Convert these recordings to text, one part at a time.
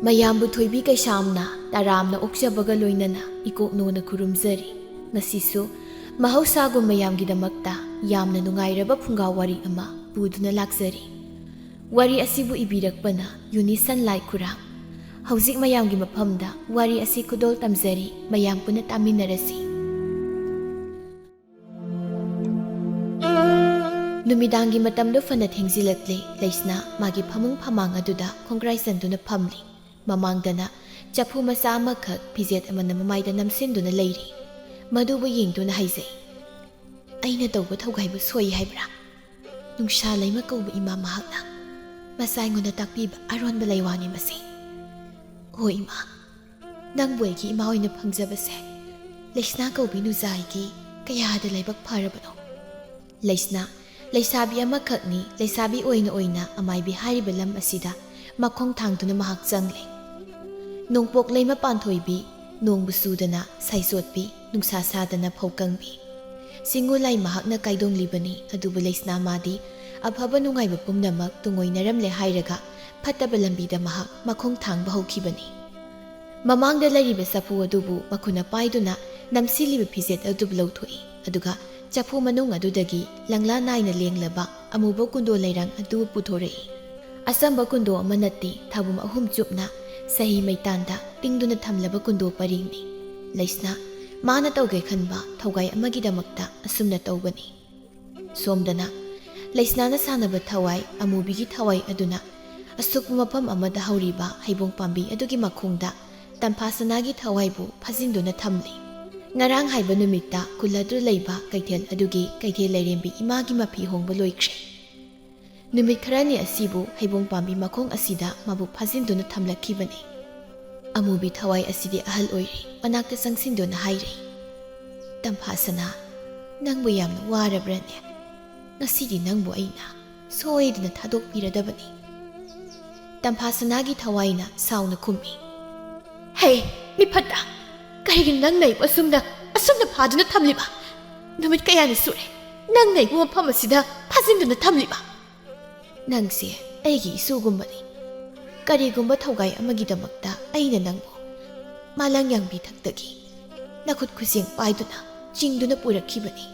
ꯃꯌꯥꯝꯕꯨ ꯊꯣꯏꯕꯤ ꯀꯩꯁꯥꯝꯅ ꯇꯔꯥꯝꯅ ꯑꯣꯛꯆꯕꯒ ꯂꯣꯏꯅꯅ ꯏꯀꯣꯛꯅꯣꯅ ꯈꯨꯔꯨꯝꯖꯔꯤ ꯉꯁꯤꯁꯨ ꯃꯍꯧꯁꯥꯒꯨꯝ ꯃꯌꯥꯝꯒꯤꯗꯃꯛꯇ ꯌꯥꯝꯅ ꯅꯨꯡꯉꯥꯏꯔꯕ ꯐꯨꯡꯒꯥ ꯋꯥꯔꯤ ꯑꯃ ꯄꯨꯗꯨꯅ ꯂꯥꯛꯆꯔꯤ ꯋꯥꯔꯤ ꯑꯁꯤꯕꯨ ꯏꯕꯤꯔꯛꯄꯅ ꯌꯨꯅꯤꯁꯟ ꯂꯥꯏ ꯈꯨꯔꯥꯝ ꯍꯧꯖꯤꯛ ꯃꯌꯥꯝꯒꯤ ꯃꯐꯝꯗ ꯋꯥꯔꯤ ꯑꯁꯤ ꯈꯨꯗꯣꯜ ꯇꯝꯖꯔꯤ ꯃꯌꯥꯝ ꯄꯨꯟꯅ ꯇꯥꯃꯤꯟꯅꯔꯁꯤ ꯅꯨꯃꯤꯗꯥꯡꯒꯤ ꯃꯇꯝꯗ ꯐꯅ ꯊꯦꯡꯖꯤꯜꯂꯛꯂꯦ ꯂꯩꯁꯅꯥ ꯃꯥꯒꯤ ꯐꯃꯨꯡ ꯐꯃꯥꯡ ꯑꯗꯨꯗ ꯈꯣꯡꯒ꯭ꯔꯥꯏ ꯆꯟꯗꯨꯅ ꯐꯝꯂꯤ ꯃꯃꯥꯡꯗꯅ ꯆꯐꯨ ꯃꯆꯥ ꯑꯃꯈꯛ ꯐꯤꯖꯦꯠ ꯑꯃꯅ ꯃꯃꯥꯏꯗ ꯅꯝꯁꯤꯟꯗꯨꯅ ꯂꯩꯔꯤ ꯃꯗꯨꯕꯨ ꯌꯦꯡꯗꯨꯅ ꯍꯥꯏꯖꯩ ꯑꯩꯅ ꯇꯧꯕ ꯊꯧꯒꯥꯏꯕ ꯁꯣꯏ ꯍꯥꯏꯕ꯭ꯔꯥ ꯅꯨꯡꯁꯥ ꯂꯩꯃ ꯀꯧꯕ ꯏꯃꯥ ꯃꯍꯥꯛꯅ ꯃꯆꯥ ꯑꯩꯉꯣꯟꯗ ꯇꯥꯛꯄꯤꯕ ꯑꯔꯣꯟꯕ ꯂꯩꯋꯥꯅꯤ ꯃꯁꯤ ꯍꯣꯏ ꯏꯃꯥ ꯅꯪꯕꯨ ꯑꯩꯒꯤ ꯏꯃꯥ ꯑꯣꯏꯅ ꯐꯪꯖꯕꯁꯦ ꯂꯩꯁꯅꯥ ꯀꯧꯕꯤ ꯅꯨꯖꯥꯏꯒꯤ ꯀꯌꯥꯗ ꯂꯥꯏꯕꯛ ꯐꯔꯕꯅꯣ ꯂꯩꯁꯅꯥ ꯂꯩꯁꯥꯕꯤ ꯑꯃꯈꯛꯅꯤ ꯂꯩꯁꯥꯕꯤ ꯑꯣꯏꯅ ꯑꯃꯥꯏꯕꯤ ꯍꯥꯏꯔꯤꯕ ꯂꯝ ꯑꯁꯤꯗ ꯃꯈꯣꯡ ꯊꯥꯡꯗꯨꯅ ꯃꯍꯥꯛ ꯆꯪꯂꯦ ꯅꯣꯡꯄꯣꯛ ꯂꯩꯃ ꯄꯥꯟꯊꯣꯏꯕꯤ ꯅꯣꯡꯕꯨ ꯆꯨꯗꯅ ꯁꯥꯏꯆꯣꯠꯄꯤ ꯅꯨꯡꯁꯥ ꯁꯥꯗꯅ ꯐꯧꯀꯪꯕꯤ ꯁꯤꯡꯉꯨ ꯂꯥꯏ ꯃꯍꯥꯛꯅ ꯀꯥꯏꯗꯣꯡꯂꯤꯕꯅꯤ ꯑꯗꯨꯕꯨ ꯂꯩꯁꯅꯥ ꯃꯥꯗꯤ ꯑꯐꯕ ꯅꯨꯡꯉꯥꯏꯕ ꯄꯨꯝꯅꯃꯛ ꯇꯨꯡꯑꯣꯏꯅꯔꯝꯂꯦ ꯍꯥꯏꯔꯒ ꯐꯠꯇꯕ ꯂꯝꯕꯤꯗ ꯃꯍꯥꯛ ꯃꯈꯣꯡ ꯊꯥꯡꯕ ꯍꯧꯈꯤꯕꯅꯤ ꯃꯃꯥꯡꯗ ꯂꯩꯔꯤꯕ ꯆꯐꯨ ꯑꯗꯨꯕꯨ ꯃꯈꯨꯠꯅ ꯄꯥꯏꯗꯨꯅ ꯅꯝꯁꯤꯜꯂꯤꯕ ꯐꯤꯖꯦꯠ ꯑꯗꯨꯕꯨ ꯂꯧꯊꯣꯛꯏ ꯑꯗꯨꯒ ꯆꯐꯨ ꯃꯅꯨꯡ ꯑꯗꯨꯗꯒꯤ ꯂꯪꯂꯥ ꯅꯥꯏꯅ ꯂꯦꯡꯂꯕ ꯑꯃꯨꯕ ꯀꯨꯟꯗꯣ ꯂꯩꯔꯥꯡ ꯑꯗꯨ ꯄꯨꯊꯣꯔꯛꯏ ꯑꯆꯝꯕ ꯀꯨꯟꯗꯣ ꯑꯃ ꯅꯠꯇꯦ ꯊꯥꯕꯨꯝ 3 ꯆꯨꯞꯅ ꯆꯍꯤ ꯃꯩꯇꯥꯟꯗ ꯇꯤꯡꯗꯨꯅ ꯊꯝꯂꯕ ꯀꯨꯟꯗꯣ ꯄꯔꯤꯡꯅꯤ ꯂꯩꯁꯅꯥ ꯃꯥꯅ ꯇꯧꯒꯦ ꯈꯟꯕ ꯊꯧꯒꯥꯏ ꯑꯃꯒꯤꯗꯃꯛꯇ ꯑꯁꯨꯝꯅ ꯇꯧꯕꯅꯤ ꯁꯣꯝꯗꯅ ꯂꯩꯁꯅꯥꯅ ꯁꯥꯟꯅꯕ ꯊꯋꯥꯏ ꯑꯃꯨꯕꯤꯒꯤ ꯊꯋꯥꯏ ꯑꯗꯨꯅ ꯑꯁꯨꯛꯄ ꯃꯐꯝ ꯑꯃꯗ ꯍꯧꯔꯤꯕ ꯍꯩꯕꯣꯡ ꯄꯥꯝꯕꯤ ꯑꯗꯨꯒꯤ ꯃꯈꯣꯡꯗ ꯇꯝꯐꯥ ꯁꯅꯥꯒꯤ ꯊꯋꯥꯏꯕꯨ ꯐꯥꯖꯤꯟꯗꯨꯅ ꯊꯝꯂꯤ ꯉꯔꯥꯡ ꯍꯥꯏꯕ ꯅꯨꯃꯤꯠꯇ ꯈꯨꯜꯂꯗꯨ ꯂꯩꯕ ꯀꯩꯊꯦꯜ ꯑꯗꯨꯒꯤ ꯀꯩꯊꯦꯜ ꯂꯩꯔꯦꯝꯕꯤ ꯏꯃꯥꯒꯤ ꯃꯐꯤ ꯍꯣꯡꯕ ꯂꯣꯏꯈ꯭ꯔꯦ ꯅꯨꯃꯤꯠ ꯈꯔꯅꯤ ꯑꯁꯤꯕꯨ ꯍꯩꯕꯣꯡ ꯄꯥꯝꯕꯤ ꯃꯈꯣꯡ ꯑꯁꯤꯗ ꯃꯕꯨ ꯐꯥꯖꯤꯟꯗꯨꯅ ꯊꯝꯂꯛꯈꯤꯕꯅꯤ ꯑꯃꯨꯕꯤ ꯊꯋꯥꯏ ꯑꯁꯤꯗꯤ ꯑꯍꯜ ꯑꯣꯏꯔꯤ ꯃꯅꯥꯛꯇ ꯆꯪꯁꯤꯟꯗꯨꯅ ꯍꯥꯏꯔꯤ ꯇꯝꯐꯥ ꯁꯅꯥ ꯅꯪꯕꯨ ꯌꯥꯝꯅ ꯋꯥꯔꯕ꯭ꯔꯅꯦ ꯉꯁꯤꯗꯤ ꯅꯪꯕꯨ ꯑꯩꯅ ꯁꯣꯏꯗꯅ ꯊꯥꯗꯣꯛꯄꯤꯔꯗꯕꯅꯤ ꯇꯝꯐꯥ ꯁꯅꯥꯒꯤ ꯊꯋꯥꯏꯅ ꯁꯥꯎꯅ ꯈꯨꯝꯃꯤ ꯍꯦ ꯃꯤꯐꯠꯇ ꯀꯔꯤꯒꯤꯅꯣ ꯅꯪꯅ ꯑꯩꯕꯨ ꯑꯁꯨꯝꯅ ꯐꯥꯗꯨꯅ ꯊꯝꯂꯤꯕ ꯅꯨꯃꯤꯠ ꯀꯌꯥꯅꯤ ꯁꯨꯔꯦ ꯅꯪꯅ ꯑꯩꯕꯨ ꯃꯐꯝ ꯑꯁꯤꯗ ꯐꯥꯖꯤꯟꯗꯨꯅ ꯊꯝꯂꯤꯕ ꯅꯪꯁꯦ ꯑꯩꯒꯤ ꯏꯁꯨꯒꯨꯝꯕꯅꯤ ꯀꯔꯤꯒꯨꯝꯕ ꯊꯧꯒꯥꯏ ꯑꯃꯒꯤꯗꯃꯛꯇ ꯑꯩꯅ ꯅꯪꯕꯨ ꯃꯥꯂꯪꯌꯥꯡꯕꯤ ꯊꯛꯇꯒꯤ ꯅꯈꯨꯠ ꯈꯨꯠꯁꯦꯡ ꯄꯥꯏꯗꯨꯅ ꯆꯤꯡꯗꯨꯅ ꯄꯨꯔꯛꯈꯤꯕꯅꯤ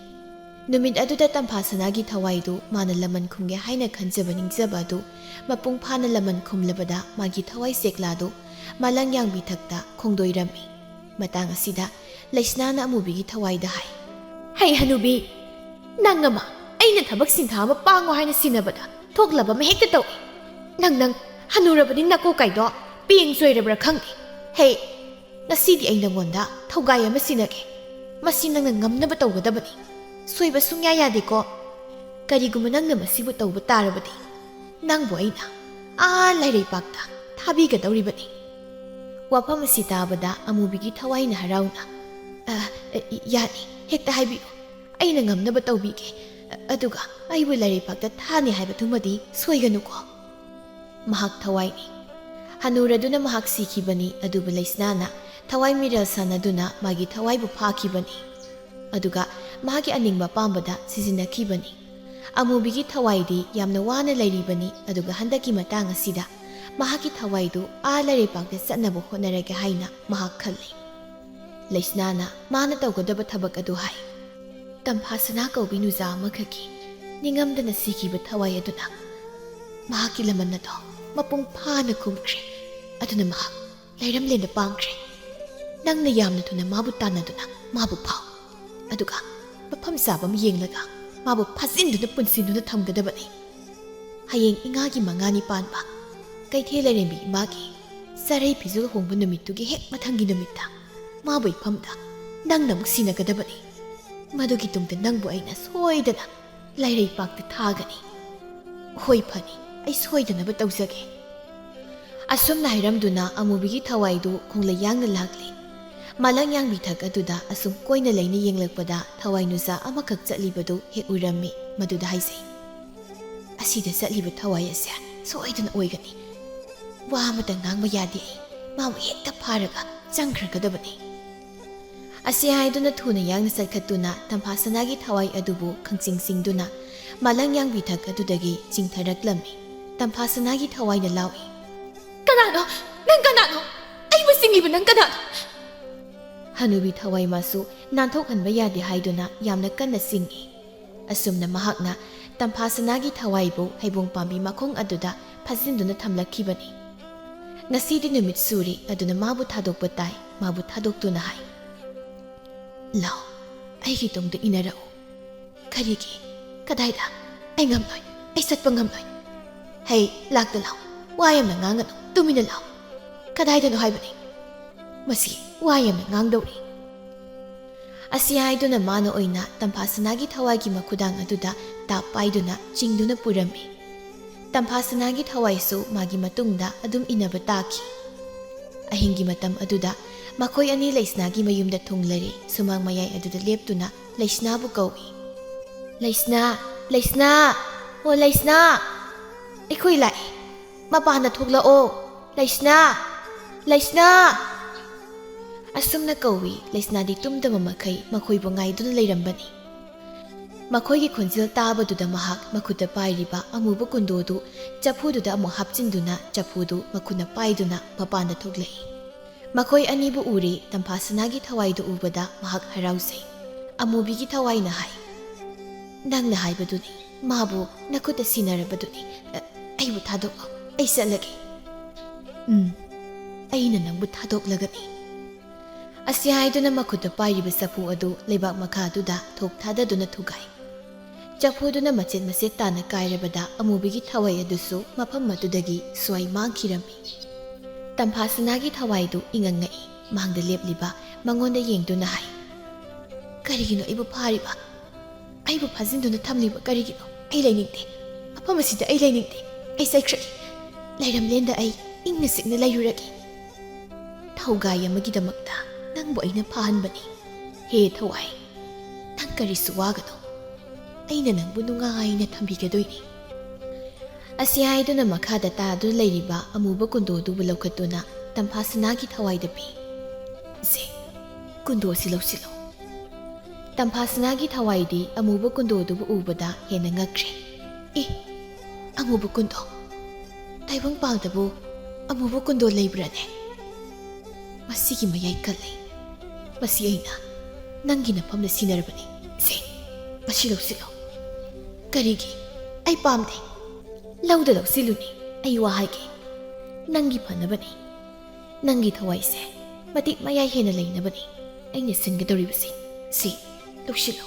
ꯅꯨꯃꯤꯠ ꯑꯗꯨꯗ ꯇꯝꯐꯥ ꯁꯅꯥꯒꯤ ꯊꯋꯥꯏꯗꯨ ꯃꯥꯅ ꯂꯃꯟ ꯈꯨꯝꯒꯦ ꯍꯥꯏꯅ ꯈꯟꯖꯕ ꯅꯤꯡꯖꯕ ꯑꯗꯨ ꯃꯄꯨꯡ ꯐꯥꯅ ꯂꯃꯟ ꯈꯨꯝꯂꯕꯗ ꯃꯥꯒꯤ ꯊꯋꯥꯏ ꯆꯦꯛꯂꯥꯗꯨ ꯃꯥꯂꯪꯌꯥꯡꯕꯤ ꯊꯛꯇ ꯈꯣꯡꯗꯣꯏꯔꯝꯃꯤ ꯃꯇꯥꯡ ꯑꯁꯤꯗ ꯂꯩꯁꯅꯥꯅ ꯑꯃꯨꯕꯤꯒꯤ ꯊꯋꯥꯏꯗ ꯍꯥꯏ ꯍꯩ ꯍꯅꯨꯕꯤ ꯅꯪ ꯑꯃ ꯑꯩꯅ ꯊꯕꯛ ꯁꯤꯟꯊꯥ ꯑꯃ ꯄꯥꯡꯉꯣ ꯍꯥꯏꯅ ꯁꯤꯟꯅꯕꯗ ꯊꯣꯛꯂꯕ ꯑꯃ ꯍꯦꯛꯇ ꯇꯧꯏ ꯅꯪ ꯍꯅꯨꯔꯕꯅꯤ ꯅꯀꯣꯛꯀꯥꯏꯗꯣ ꯄꯦꯡ ꯆꯣꯏꯔꯕ꯭ꯔꯥ ꯈꯪꯗꯦ ꯍꯦ ꯉꯁꯤꯗꯤ ꯑꯩ ꯅꯉꯣꯟꯗ ꯊꯧꯒꯥꯏ ꯑꯃ ꯁꯤꯟꯅꯒꯦ ꯃꯁꯤ ꯅꯪꯅ ꯉꯝꯅꯕ ꯇꯧꯒꯗꯕꯅꯤ ꯁꯣꯏꯕ ꯁꯨꯡꯌꯥ ꯌꯥꯗꯦꯀꯣ ꯀꯔꯤꯒꯨꯝꯕ ꯅꯪꯅ ꯃꯁꯤꯕꯨ ꯇꯧꯕ ꯇꯥꯔꯕꯗꯤ ꯅꯪꯕꯨ ꯑꯩꯅ ꯂꯩꯔꯩꯄꯥꯛꯇ ꯊꯥꯕꯤꯒꯗꯧꯔꯤꯕꯅꯤ ꯋꯥꯐꯝ ꯑꯁꯤ ꯇꯥꯕꯗ ꯑꯃꯨꯕꯤꯒꯤ ꯊꯋꯥꯏꯅ ꯍꯔꯥꯎꯅ ꯌꯥꯅꯤ ꯍꯦꯛꯇ ꯍꯥꯏꯕꯤꯌꯨ ꯑꯩꯅ ꯉꯝꯅꯕ ꯇꯧꯕꯤꯒꯦ ꯑꯗꯨꯒ ꯑꯩꯕꯨ ꯂꯩꯔꯩꯄꯥꯛꯇ ꯊꯥꯅꯤ ꯍꯥꯏꯕꯗꯨꯃꯗꯤ ꯁꯣꯏꯒꯅꯨꯀꯣ ꯃꯍꯥꯛ ꯊꯋꯥꯏꯅꯤ ꯍꯅꯨꯔꯗꯨꯅ ꯃꯍꯥꯛ ꯁꯤꯈꯤꯕꯅꯤ ꯑꯗꯨꯕꯨ ꯂꯩꯁꯅꯥꯅ ꯊꯋꯥꯏ ꯃꯤꯔꯦꯜ ꯁꯥꯟꯅꯗꯨꯅ ꯃꯥꯒꯤ ꯊꯋꯥꯏꯕꯨ ꯐꯥꯈꯤꯕꯅꯤ ꯑꯗꯨꯒ ꯃꯥꯒꯤ ꯑꯅꯤꯡꯕ ꯑꯄꯥꯝꯕꯗ ꯁꯤꯖꯤꯟꯅꯈꯤꯕꯅꯤ ꯑꯃꯨꯕꯤꯒꯤ ꯊꯋꯥꯏꯗꯤ ꯌꯥꯝꯅ ꯋꯥꯅ ꯂꯩꯔꯤꯕꯅꯤ ꯑꯗꯨꯒ ꯍꯟꯗꯛꯀꯤ ꯃꯇꯥꯡ ꯑꯁꯤꯗ ꯃꯍꯥꯛꯀꯤ ꯊꯋꯥꯏꯗꯨ ꯂꯩꯔꯩꯄꯥꯛꯇ ꯆꯠꯅꯕ ꯍꯣꯠꯅꯔꯒꯦ ꯍꯥꯏꯅ ꯃꯍꯥꯛ ꯈꯜꯂꯤ ꯂꯩꯁꯅꯥꯅ ꯃꯥꯅ ꯇꯧꯒꯗꯕ ꯊꯕꯛ ꯑꯗꯨ ꯍꯥꯏ ꯇꯝꯐꯥ ꯁꯅꯥ ꯀꯧꯕꯤ ꯅꯨꯖꯥ ꯑꯃꯈꯛꯀꯤ ꯅꯤꯡꯉꯝꯗꯅ ꯁꯤꯈꯤꯕ ꯊꯋꯥꯏ ꯑꯗꯨꯅ ꯃꯍꯥꯛꯀꯤ ꯂꯃꯟ ꯑꯗꯣ ꯃꯄꯨꯡ ꯐꯥꯅ ꯈꯨꯝꯈ꯭ꯔꯦ ꯑꯗꯨꯅ ꯃꯍꯥꯛ ꯂꯩꯔꯝꯂꯦꯟꯗ ꯄꯥꯡꯈ꯭ꯔꯦ ꯅꯪꯅ ꯌꯥꯝꯅ ꯊꯨꯅ ꯃꯥꯕꯨ ꯇꯥꯟꯅꯗꯨꯅ ꯃꯥꯕꯨ ꯐꯥꯎ ꯑꯗꯨꯒ ꯃꯐꯝ ꯆꯥꯕ ꯑꯃ ꯌꯦꯡꯂꯒ ꯃꯥꯕꯨ ꯐꯥꯖꯤꯟꯗꯨꯅ ꯄꯨꯟꯁꯤꯟꯗꯨꯅ ꯊꯝꯒꯗꯕꯅꯤ ꯍꯌꯦꯡ ꯏꯉꯥꯒꯤ 5ꯅꯤ ꯄꯥꯟꯕ ꯀꯩꯊꯦꯜ ꯂꯩꯔꯦꯝꯕꯤ ꯏꯃꯥꯒꯤ ꯆꯔꯩ ꯐꯤꯖꯣꯜ ꯍꯣꯡꯕ ꯅꯨꯃꯤꯠꯇꯨꯒꯤ ꯍꯦꯛ ꯃꯊꯪꯒꯤ ꯅꯨꯃꯤꯠꯇ ꯃꯥꯕꯨ ꯏꯐꯝꯗ ꯅꯪꯅ ꯑꯃꯨꯛ ꯁꯤꯟꯅꯒꯗꯕꯅꯤ ꯃꯗꯨꯒꯤ ꯇꯨꯡꯗ ꯅꯪꯕꯨ ꯑꯩꯅ ꯁꯣꯏꯗꯅ ꯂꯩꯔꯩꯄꯥꯛꯇ ꯊꯥꯒꯅꯤ ꯍꯣꯏ ꯐꯅꯤ ꯑꯩ ꯁꯣꯏꯗꯅꯕ ꯇꯧꯖꯒꯦ ꯑꯁꯨꯝꯅ ꯍꯥꯏꯔꯝꯗꯨꯅ ꯑꯃꯨꯕꯤꯒꯤ ꯊꯋꯥꯏꯗꯨ ꯈꯣꯡꯂꯩ ꯌꯥꯡꯅ ꯂꯥꯛꯂꯤ ꯃꯥꯂꯪꯌꯥꯡꯕꯤ ꯊꯛ ꯑꯗꯨꯗ ꯑꯁꯨꯝ ꯀꯣꯏꯅ ꯂꯩꯅ ꯌꯦꯡꯂꯛꯄꯗ ꯊꯋꯥꯏ ꯅꯨꯖꯥ ꯑꯃꯈꯛ ꯆꯠꯂꯤꯕꯗꯨ ꯍꯦꯛ ꯎꯔꯝꯃꯤ ꯃꯗꯨꯗ ꯍꯥꯏꯖꯩ ꯑꯁꯤꯗ ꯆꯠꯂꯤꯕ ꯊꯋꯥꯏ ꯑꯁꯦ ꯁꯣꯏꯗꯅ ꯑꯣꯏꯒꯅꯤ ꯋꯥ ꯑꯃꯇ ꯉꯥꯡꯕ ꯌꯥꯗꯦ ꯑꯩ ꯃꯥꯕꯨ ꯍꯦꯛꯇ ꯐꯥꯔꯒ ꯆꯪꯈ꯭ꯔꯒꯗꯕꯅꯤ ꯑꯁꯤ ꯍꯥꯏꯗꯨꯅ ꯊꯨꯅ ꯌꯥꯡꯅ ꯆꯠꯈꯠꯇꯨꯅ ꯇꯝꯐꯥ ꯁꯅꯥꯒꯤ ꯊꯋꯥꯏ ꯑꯗꯨꯕꯨ ꯈꯪꯆꯤꯡꯁꯤꯡꯗꯨꯅ ꯃꯥꯂꯪꯌꯥꯡꯕꯤ ꯊꯛ ꯑꯗꯨꯗꯒꯤ ꯆꯤꯡꯊꯔꯛꯂꯝꯃꯤ ꯇꯝꯐꯥ ꯁꯅꯥꯒꯤ ꯊꯋꯥꯏꯅ ꯂꯥꯎꯏ ꯀꯅꯥꯅꯣ Nang kanano? Ay masingliba nang kanano? Hanubi Thoibi masu nanthokhanba yade haiduna yamna kanna singi. Asumna mahakna tamphasanagi Thoibi bu haibong pambi makhong aduda phajinduna thamlakhibani. Ngasidi numit suri aduna mabu thadokpa tai mabu thadokduna hai. Lao aigi tongda inarao. Karigi kadaida ai ngamloi ai satpa ngamloi. Hey lakda lao wayamna ngangano tumina lao. Kadaida no haibani. Masi wayamna ngangdori. Asiyai duna mano oina tamphasanagi Thoibi makudang aduda tapaiduna chingduna purami. Tamphasanagi Thoibi su magi matungda adum inaba taki. Ahingi matam aduda makhoi ani Laisnagi mayumda thunglari sumang mayai aduda leptuna Laisna bu kawi. Laisna o Laisna Ikoi lai mapana thugla o Laisna Asumna kawi Laisna di tumdama makai makhoi bu ngaiduna leirambani. Makhoi gi khonjil tabaduda mahak makhuta pairiba Amuba Kundo du chaphududa amu hapchinduna chaphudu makhuna paiduna mapana thuglai. Makhoi anibu uri tamphasanagi Thoibi du ubada mahak harausai. Amubigi Thoibi na hai. Nangna haibaduni mabu nakhuta sinarabaduni. Aibu thadok ai salage. Aina nangbu thadoklagani. Asihaiduna makhuta pairiba sapu adu lebak makhaduda thok thadaduna thugai. Chapuduna machet tana kairabada Amubigi Thoibi adusu mafam madudagi swai mangkhirami. Tamphasanagi Thoibi du ingangai mangda lepliba mangonda yengduna hai. Karigino aibu phariba aibu phajinduna thamliba karigino ai lainingte apamasida ai lainingte ai saikhri lairamlenda ai ingna sikna lairuragi. Thaugai amagidamakta nangbu aina phahanbani. He Thoibi nang karisu wagano aina nangbu nungaina thambigadoini. Asihaiduna makhada tadu leiriba Amuba Kundo du bulokatuna tamphasanagi Thoibi da pi. Se Kundo si lausilo. Tamphasanagi Thoibi di Amuba Kundo du ubada hena ngakre. Amuba Kundo taibang paldabu Amuba Kundo leibrane. Masigi mayai kalai. Masi aina nangi nafamna sinarabani. Se masi lausilo. Karigi ai pamde lauda lausiluni ai wahaigi nangi phanabani. Nangi Thoibi se matik mayai hena leinabani aina singadoribasi si lausilo.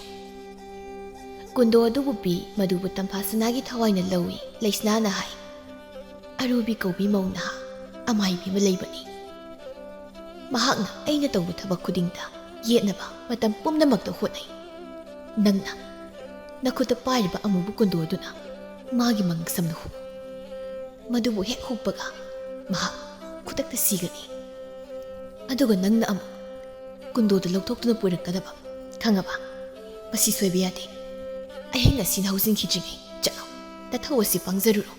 Kundo adubu pi madubu tamphasanagi Thoibi na lawi Laisna na hai. Arubi kaubi mauna amaibi ma leibani. Mahakna aina tawbu thabak khudingda yetnaba matam pumnamakta hotnai. Nangna nakhuta pairiba Amuba Kundo aduna magi mangsamna hu. Madubu hek huppaga mahak khutakta sigani. Aduga nangna amu Kundo da lawthoktuna purakadaba khangaba. Masi soiba yade. Ahinga sin housing khijingai chalo tathawasi pangzaruro.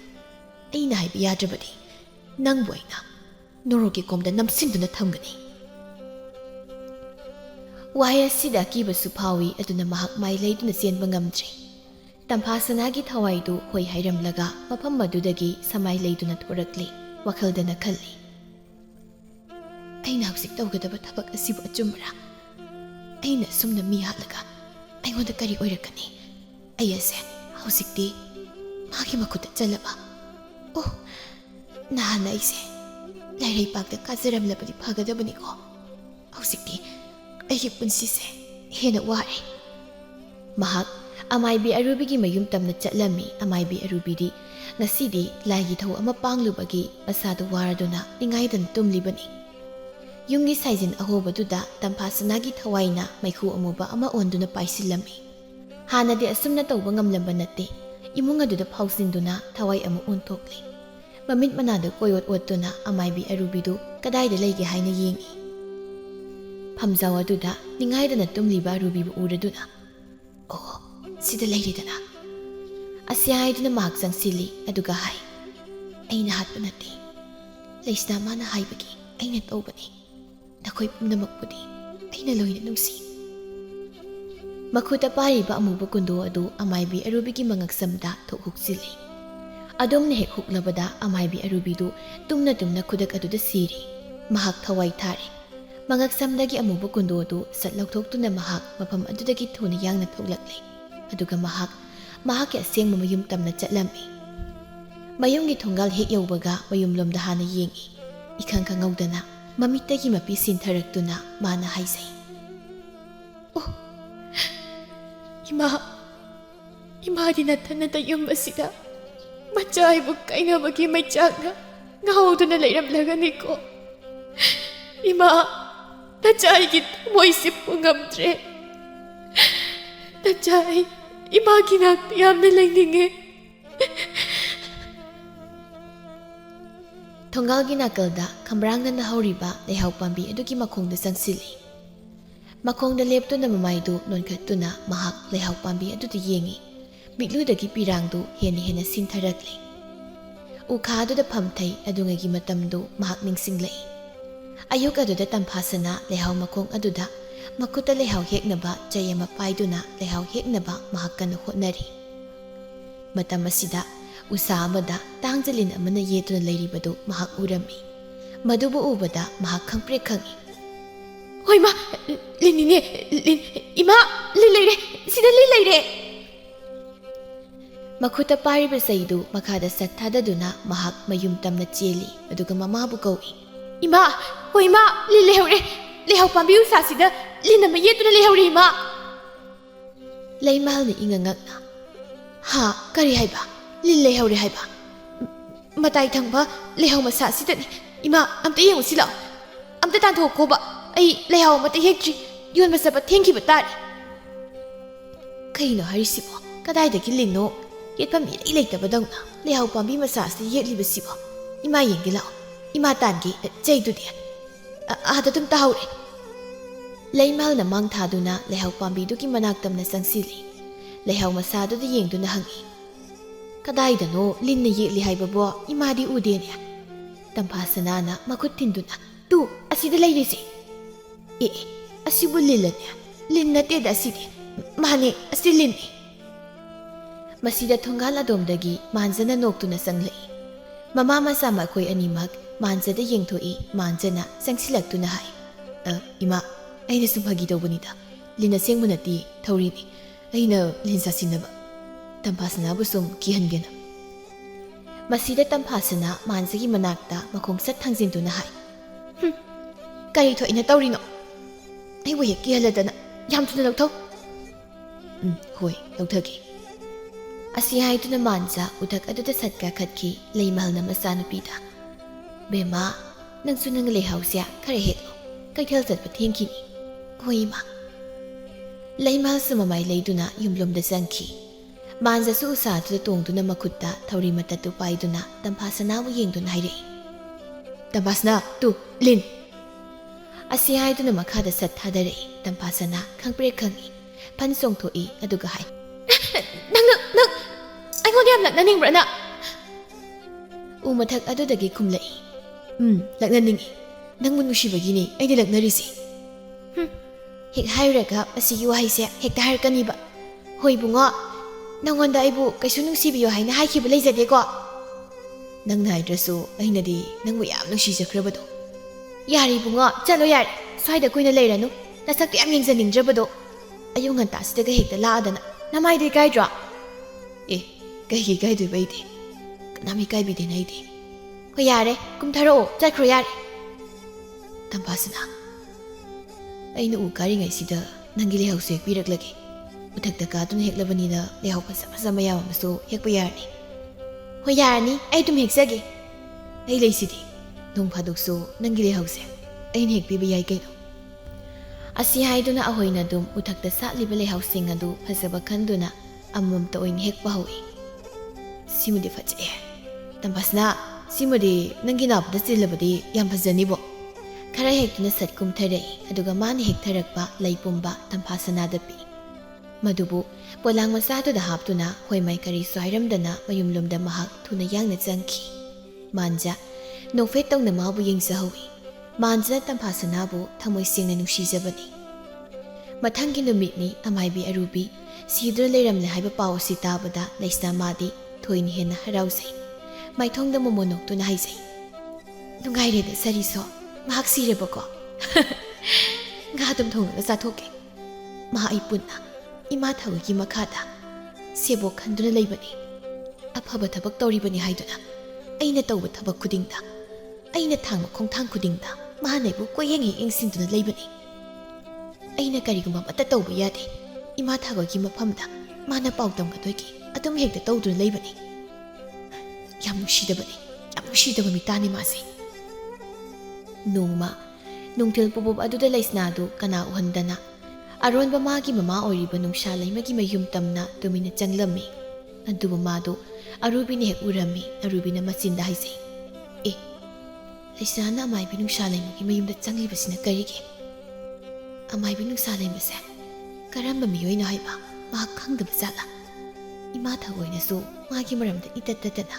Aina haiba yadrabadi nangbu aina norogi komda namsinduna thamgani. Wahai asida kibasu phawi aduna mahak mai leiduna senba ngamdre. Tamphasanagi Thoibi du hoi hairamlaga mafam madudagi samai leiduna thorakli wakhaldana khalli. Aina hauzik tawgadaba thabak asibu achumbra. Aina sumna mi hatlaga aingonda kari oirakani. Ayase hauzikti magi makhuta chalaba. Oh nahana aise lairai pakda kazaramlabadi phagadabani ko. Hauzikti aigi punsise hena ware. Mahak amaibi arubigi mayum tamna chatlami. Amaibi arubidi ngasidi laigi thau ama panglubagi asadu waraduna ningaidan tumlibani. Yungi saijin ahobaduda tamphasanagi Thoibi na maikhu amuba ama onduna paisilami. Hanadi asumna tawba ngamlamba natte. Imung aduda phausinduna Thoibi amu onthokli. Mamit manada koyot otuna amaibi arubidu kadaida leige haina yengi. Phamjaw aduda ningaidana tumliba arubibu uraduna. Oh sida leiridana. Asihaiduna mahak jangsili aduga hai. Aina hatpa natte. Laisna mana haibagi aina tawbani. Nakhoi pumnamakpudi aina loina nungsi. Makhuta pariba Amuba Kundo adu amaibi arubigi mangaksamda thokhukchili. ꯑꯗꯨꯝꯅ ꯍꯦꯛ ꯍꯨꯛꯂꯕꯗ ꯑꯃꯥꯏꯕꯤ ꯑꯔꯨꯕꯤꯗꯨ ꯇꯨꯝꯅ ꯇꯨꯝꯅ ꯈꯨꯗꯛ ꯑꯗꯨꯗ ꯁꯤꯔꯤ ꯃꯍꯥꯛ ꯊꯋꯥꯏ ꯊꯥꯔꯤ ꯃꯉꯛꯁꯝꯗꯒꯤ ꯑꯃꯨꯕ ꯀꯨꯟꯗꯣꯗꯨ ꯁꯠ ꯂꯧꯊꯣꯛꯇꯨꯅ ꯃꯍꯥꯛ ꯃꯐꯝ ꯑꯗꯨꯗꯒꯤ ꯊꯨꯅ ꯌꯥꯡꯅ ꯊꯣꯛꯂꯛꯂꯤ ꯑꯗꯨꯒ ꯃꯍꯥꯛꯀꯤ ꯑꯁꯦꯡꯕ ꯃꯌꯨꯝ ꯇꯝꯅ ꯆꯠꯂꯝꯃꯤ ꯃꯌꯨꯝꯒꯤ ꯊꯣꯡꯒꯥꯜ ꯍꯦꯛ ꯌꯧꯕꯒ ꯃꯌꯨꯝꯂꯣꯝꯗ ꯍꯥꯟꯅ ꯌꯦꯡꯏ इखंग खंगौदना ममित्तगी मपी सिंथरक्तुना माना हाइसै ओ इमादी नथनता yum असिदा मचाइबु काइनबगी मैचाकना ngahuduna leiramlaganiko ima nachai moisi pungamtre nachai ima kinak yamna lengninge थोंगालगी नाकलदा खम्ब्रांगना हौरिबा लेहाउ पांबी अदुगी मखोंदा चंगसिली मखोंदा लेप्तुना ममाइदु नोनखत्तुना महाक लेहाउ पांबी अदुदा येंगी मिटलुदगी पिरांगदु हेना हेना सिंथरक्ली उखादुदा फमथै अदुंगगी मतमदु महाक निंगसिंगलै अयुक अदुदा तंफासना लेहाउ मखोंग अदुदा मखुता लेहाउ हेकनबा चयमा पाइदुना लेहाउ हेकनबा महाक कन होटनरी मतम असिदा उसा अमदा तांगजलिन अमना येतुना लैरिबदु महाक उरमी मदुबु उबदा महाक खंप्रे खंगी होइमा लिनिने इमा लिलेरे सिदा लिलेरे मखुता पारिबा सैदु मखादा सत्थाददुना महाक मयुम तमना चेली अदुगा ममाबु कौई इमा होइमा लिलेहौरे लेहाउ पांबी उसासिदा लिनम येतुना लेहौरे इमा लैमालनि इंगंगना हा करी हाइबा लिले हौरे हाइबा मताई थंबा लेहाउ मसा सिदनी इमा अमते येंगु सिला अमते तांथोखोबा अई लेहाउ मते हेक्ट्री योन मसबा थेंखिबा तारी कइनो हरिसिबो कदाइदगी लिनो येतपम इरै लेतबदौना लेहाउ पांबी मसा से येतलिबसिबो इमा येंगे लाओ इमा तानगी चैदुदि आदा तुम ताहौरे लैमालना मांग थादुना लेहाउ पांबीदुगी मनाक्तमना संगसिली लेहाउ मसादुदा येंगदुना हंगी कदाइदनो लिन्न येली हाइबबो इमादी उदेने तंफासनाना मखुत थिंदुना तू असिदा लैरिसे ए असिबु लिलने लिन्नतेदा असिदे माने असि लिन्ने मसिदा थोंगाल अदोमदगी मानजना नोक्तुना संगलै ममा मसा मखोय अनिमक मानजदा येंगथोई मानजना संगसिलक्तुना हाय इमा अइना सुम फगी तौबनिदा लिन्न सेंगमुनती थौरिनी अइना लिनसा सिनबा तंफासना बुसुम किहनगेना मसीदा तंफासना मानसगी मनाक्ता मखोंग सत थांजिनदुना हाय करी थोइना तौरिनो अइबु हेक किहलदना याम थुना लौथौ होय लौथगे असि हाइदुना मानसा उथक अदुदा सत्का खतकी लैमहलना मसानुपीदा बेमा नंसु नंग लेहाउसिया खरे हेलो कैथल चतपा थेंखिनी होइमा लैमहल सुममाइ लैदुना युमलोमदा चंखी मानजसु उसादुदा तोंगदुना मखुत्ता थौरी मततु पाइदुना तंफासनाबु येंगदुना हाइरे तंफासना तु लिन असि हाइदुना मखादा सत्थादरे तंफासना खंप्रे खंगी फन सोंगथोई अदुगा हाइ नंग अइगोंदा याम लक्ननिंगब्रना उमथक अदुदगी खुमलै लक्ननिंगी नंगबु नुसिबगिनी अइदि लक्नरिसि हेक हाइरगा असिगी वाहिसे हेक्ता हाइरकनिबा होय बुंगो नंगोंदा आइबु कैसु नुसिबियो हाइना हाइखिबा लैजदेको नंगना हाइद्रसु अइनदी नंगबु याम नुसिजख्रबदो यारि बुंगो चलो यारि स्वाइदा कुइना लैरनु नसक्ति याम येंजनिंग्रबदो अयु nganta हेक्ता लादना नमाइदे काइद्रा ए कहिगी काइदुबैदे कनामी काइबिदे नाइदे को यारे कुमथरो चख्रो यारे तंफासना अइना उ कारिङैसिदा नंगी लेहाउसे पिरक्लगे उथक्ता कादुन हेक्लबनिना लेहाउ फसा मयाम अमसु हेक्पा यारनी हो यारनी अइ तुम हेक्सगे अइ लैसिदि नोंग फादुकसु नंगी लेहाउसे अइना हेक्पिबा याइ कैनो असि हाइदुना अहोइना दुम उथक्ता सातलिबा लेहाउसिंग अदु फसबा खंदुना अममता ओइन हेक्पा हौई सिमुदि फजे तंफासना सिमुदि नंगी नापदा चिल्लबदि याम फजनिबो खरा हेक्तुना सत कुमथरै अदुगा माने हेक्थरक्पा लैपुंबा तंफासनादा पि मधुबु पोलांग मसादुदा हापतुना होइमाइ करी स्वाइरमदना मयुमलुमदा महाक थुना यांगना चंखी मानजा नोफे तौना माबु येंगजहौई मानजना तंफासनाबु थमोइ सेंगना नुसिजबनी मथंगी नुमितनी अमाइबी अरुबी सिद्र लेरमले हाइबा पाउ असि ताबदा लैसना मादी थोइनी हेना हराउसै ꯃꯥꯏꯊꯣꯡꯗ ꯃꯣꯃꯣꯅꯣꯛꯇꯨꯅ ꯍꯥꯏꯖꯩ ꯅꯨꯡꯉꯥꯏꯔꯦꯗ ꯁꯔꯤꯁꯣ ꯃꯍꯥꯛ ꯁꯤꯔꯦꯕꯀꯣ ꯉꯥ ꯑꯗꯨꯝ ꯊꯣꯡꯉꯒ ꯆꯥꯊꯣꯛꯀꯦ ꯃꯍꯥꯛ ꯑꯩ ꯄꯨꯟꯅ ꯏꯃꯥ ꯊꯋꯣꯏꯒꯤ ꯃꯈꯥꯗ ꯁꯦꯕꯣꯛ ꯈꯟꯗꯨꯅ ꯂꯩꯕꯅꯤ ꯑꯐꯕ ꯊꯕꯛ ꯇꯧꯔꯤꯕꯅꯤ ꯍꯥꯏꯗꯨꯅ ꯑꯩꯅ ꯇꯧꯕ ꯊꯕꯛ ꯈꯨꯗꯤꯡꯗ ꯑꯩꯅ ꯊꯥꯡꯕ ꯈꯣꯡꯊꯥꯡ ꯈꯨꯗꯤꯡꯗ ꯃꯍꯥꯛꯅ ꯑꯩꯕꯨ ꯀꯣꯏꯌꯦꯡ ꯌꯦꯡꯁꯤꯟꯗꯨꯅ ꯂꯩꯕꯅꯤ ꯑꯩꯅ ꯀꯔꯤꯒꯨꯝꯕ ꯑꯃꯠꯇ ꯇꯧꯕ ꯌꯥꯗꯦ ꯏꯃꯥ ꯊꯋꯣꯏꯒꯤ ꯃꯐꯝꯗ ꯃꯥꯅ ꯄꯥꯎ ꯇꯝꯒꯗꯣꯏꯒꯤ ꯑꯗꯨꯝ ꯍꯦꯛꯇ ꯇꯧꯗꯨꯅ ꯂꯩꯕꯅꯤ ꯌꯥꯝ ꯅꯨꯡꯁꯤꯗꯕ ꯃꯤꯇꯥꯅꯤ ꯃꯥꯁꯦ ꯅꯣꯡꯃ ꯅꯨꯡꯊꯤꯜ ꯄꯨꯕꯣꯞ ꯑꯗꯨꯗ ꯂꯩꯁꯅꯥꯗꯨ ꯀꯅꯥ ꯎꯍꯟꯗꯅ ꯑꯔꯣꯟꯕ ꯃꯥꯒꯤ ꯃꯃꯥ ꯑꯣꯏꯔꯤꯕ ꯅꯨꯡꯁꯥ ꯂꯩꯃꯒꯤ ꯃꯌꯨꯝ ꯇꯝꯅ ꯇꯨꯃꯤꯟꯅ ꯆꯪꯂꯝꯃꯤ ꯑꯗꯨꯕꯨ ꯃꯥꯗꯨ ꯑꯔꯨꯕꯤꯅ ꯍꯦꯛ ꯎꯔꯝꯃꯤ ꯑꯔꯨꯕꯤꯅ ꯃꯆꯤꯟꯗ ꯍꯥꯏꯖꯩ ꯑꯦ ꯂꯩꯁꯅꯥꯅ ꯑꯃꯥꯏꯕꯤ ꯅꯨꯡꯁꯥ ꯂꯩꯃꯒꯤ ꯃꯌꯨꯝꯗ ꯆꯪꯂꯤꯕꯁꯤꯅ ꯀꯔꯤꯒꯤ ꯑꯃꯥꯏꯕꯤ ꯅꯨꯡꯁꯥ ꯂꯩꯃꯁꯦ ꯀꯔꯝꯕ ꯃꯤꯑꯣꯏꯅꯣ ꯍꯥꯏꯕ ꯃꯍꯥꯛ ꯈꯪꯗꯕ ꯖꯥꯠꯂꯥ ꯏꯃꯥ ꯊꯋꯣꯏꯅꯁꯨ ꯃꯥꯒꯤ ꯃꯔꯝꯗ ꯏꯇꯠ ꯇꯠꯇꯅ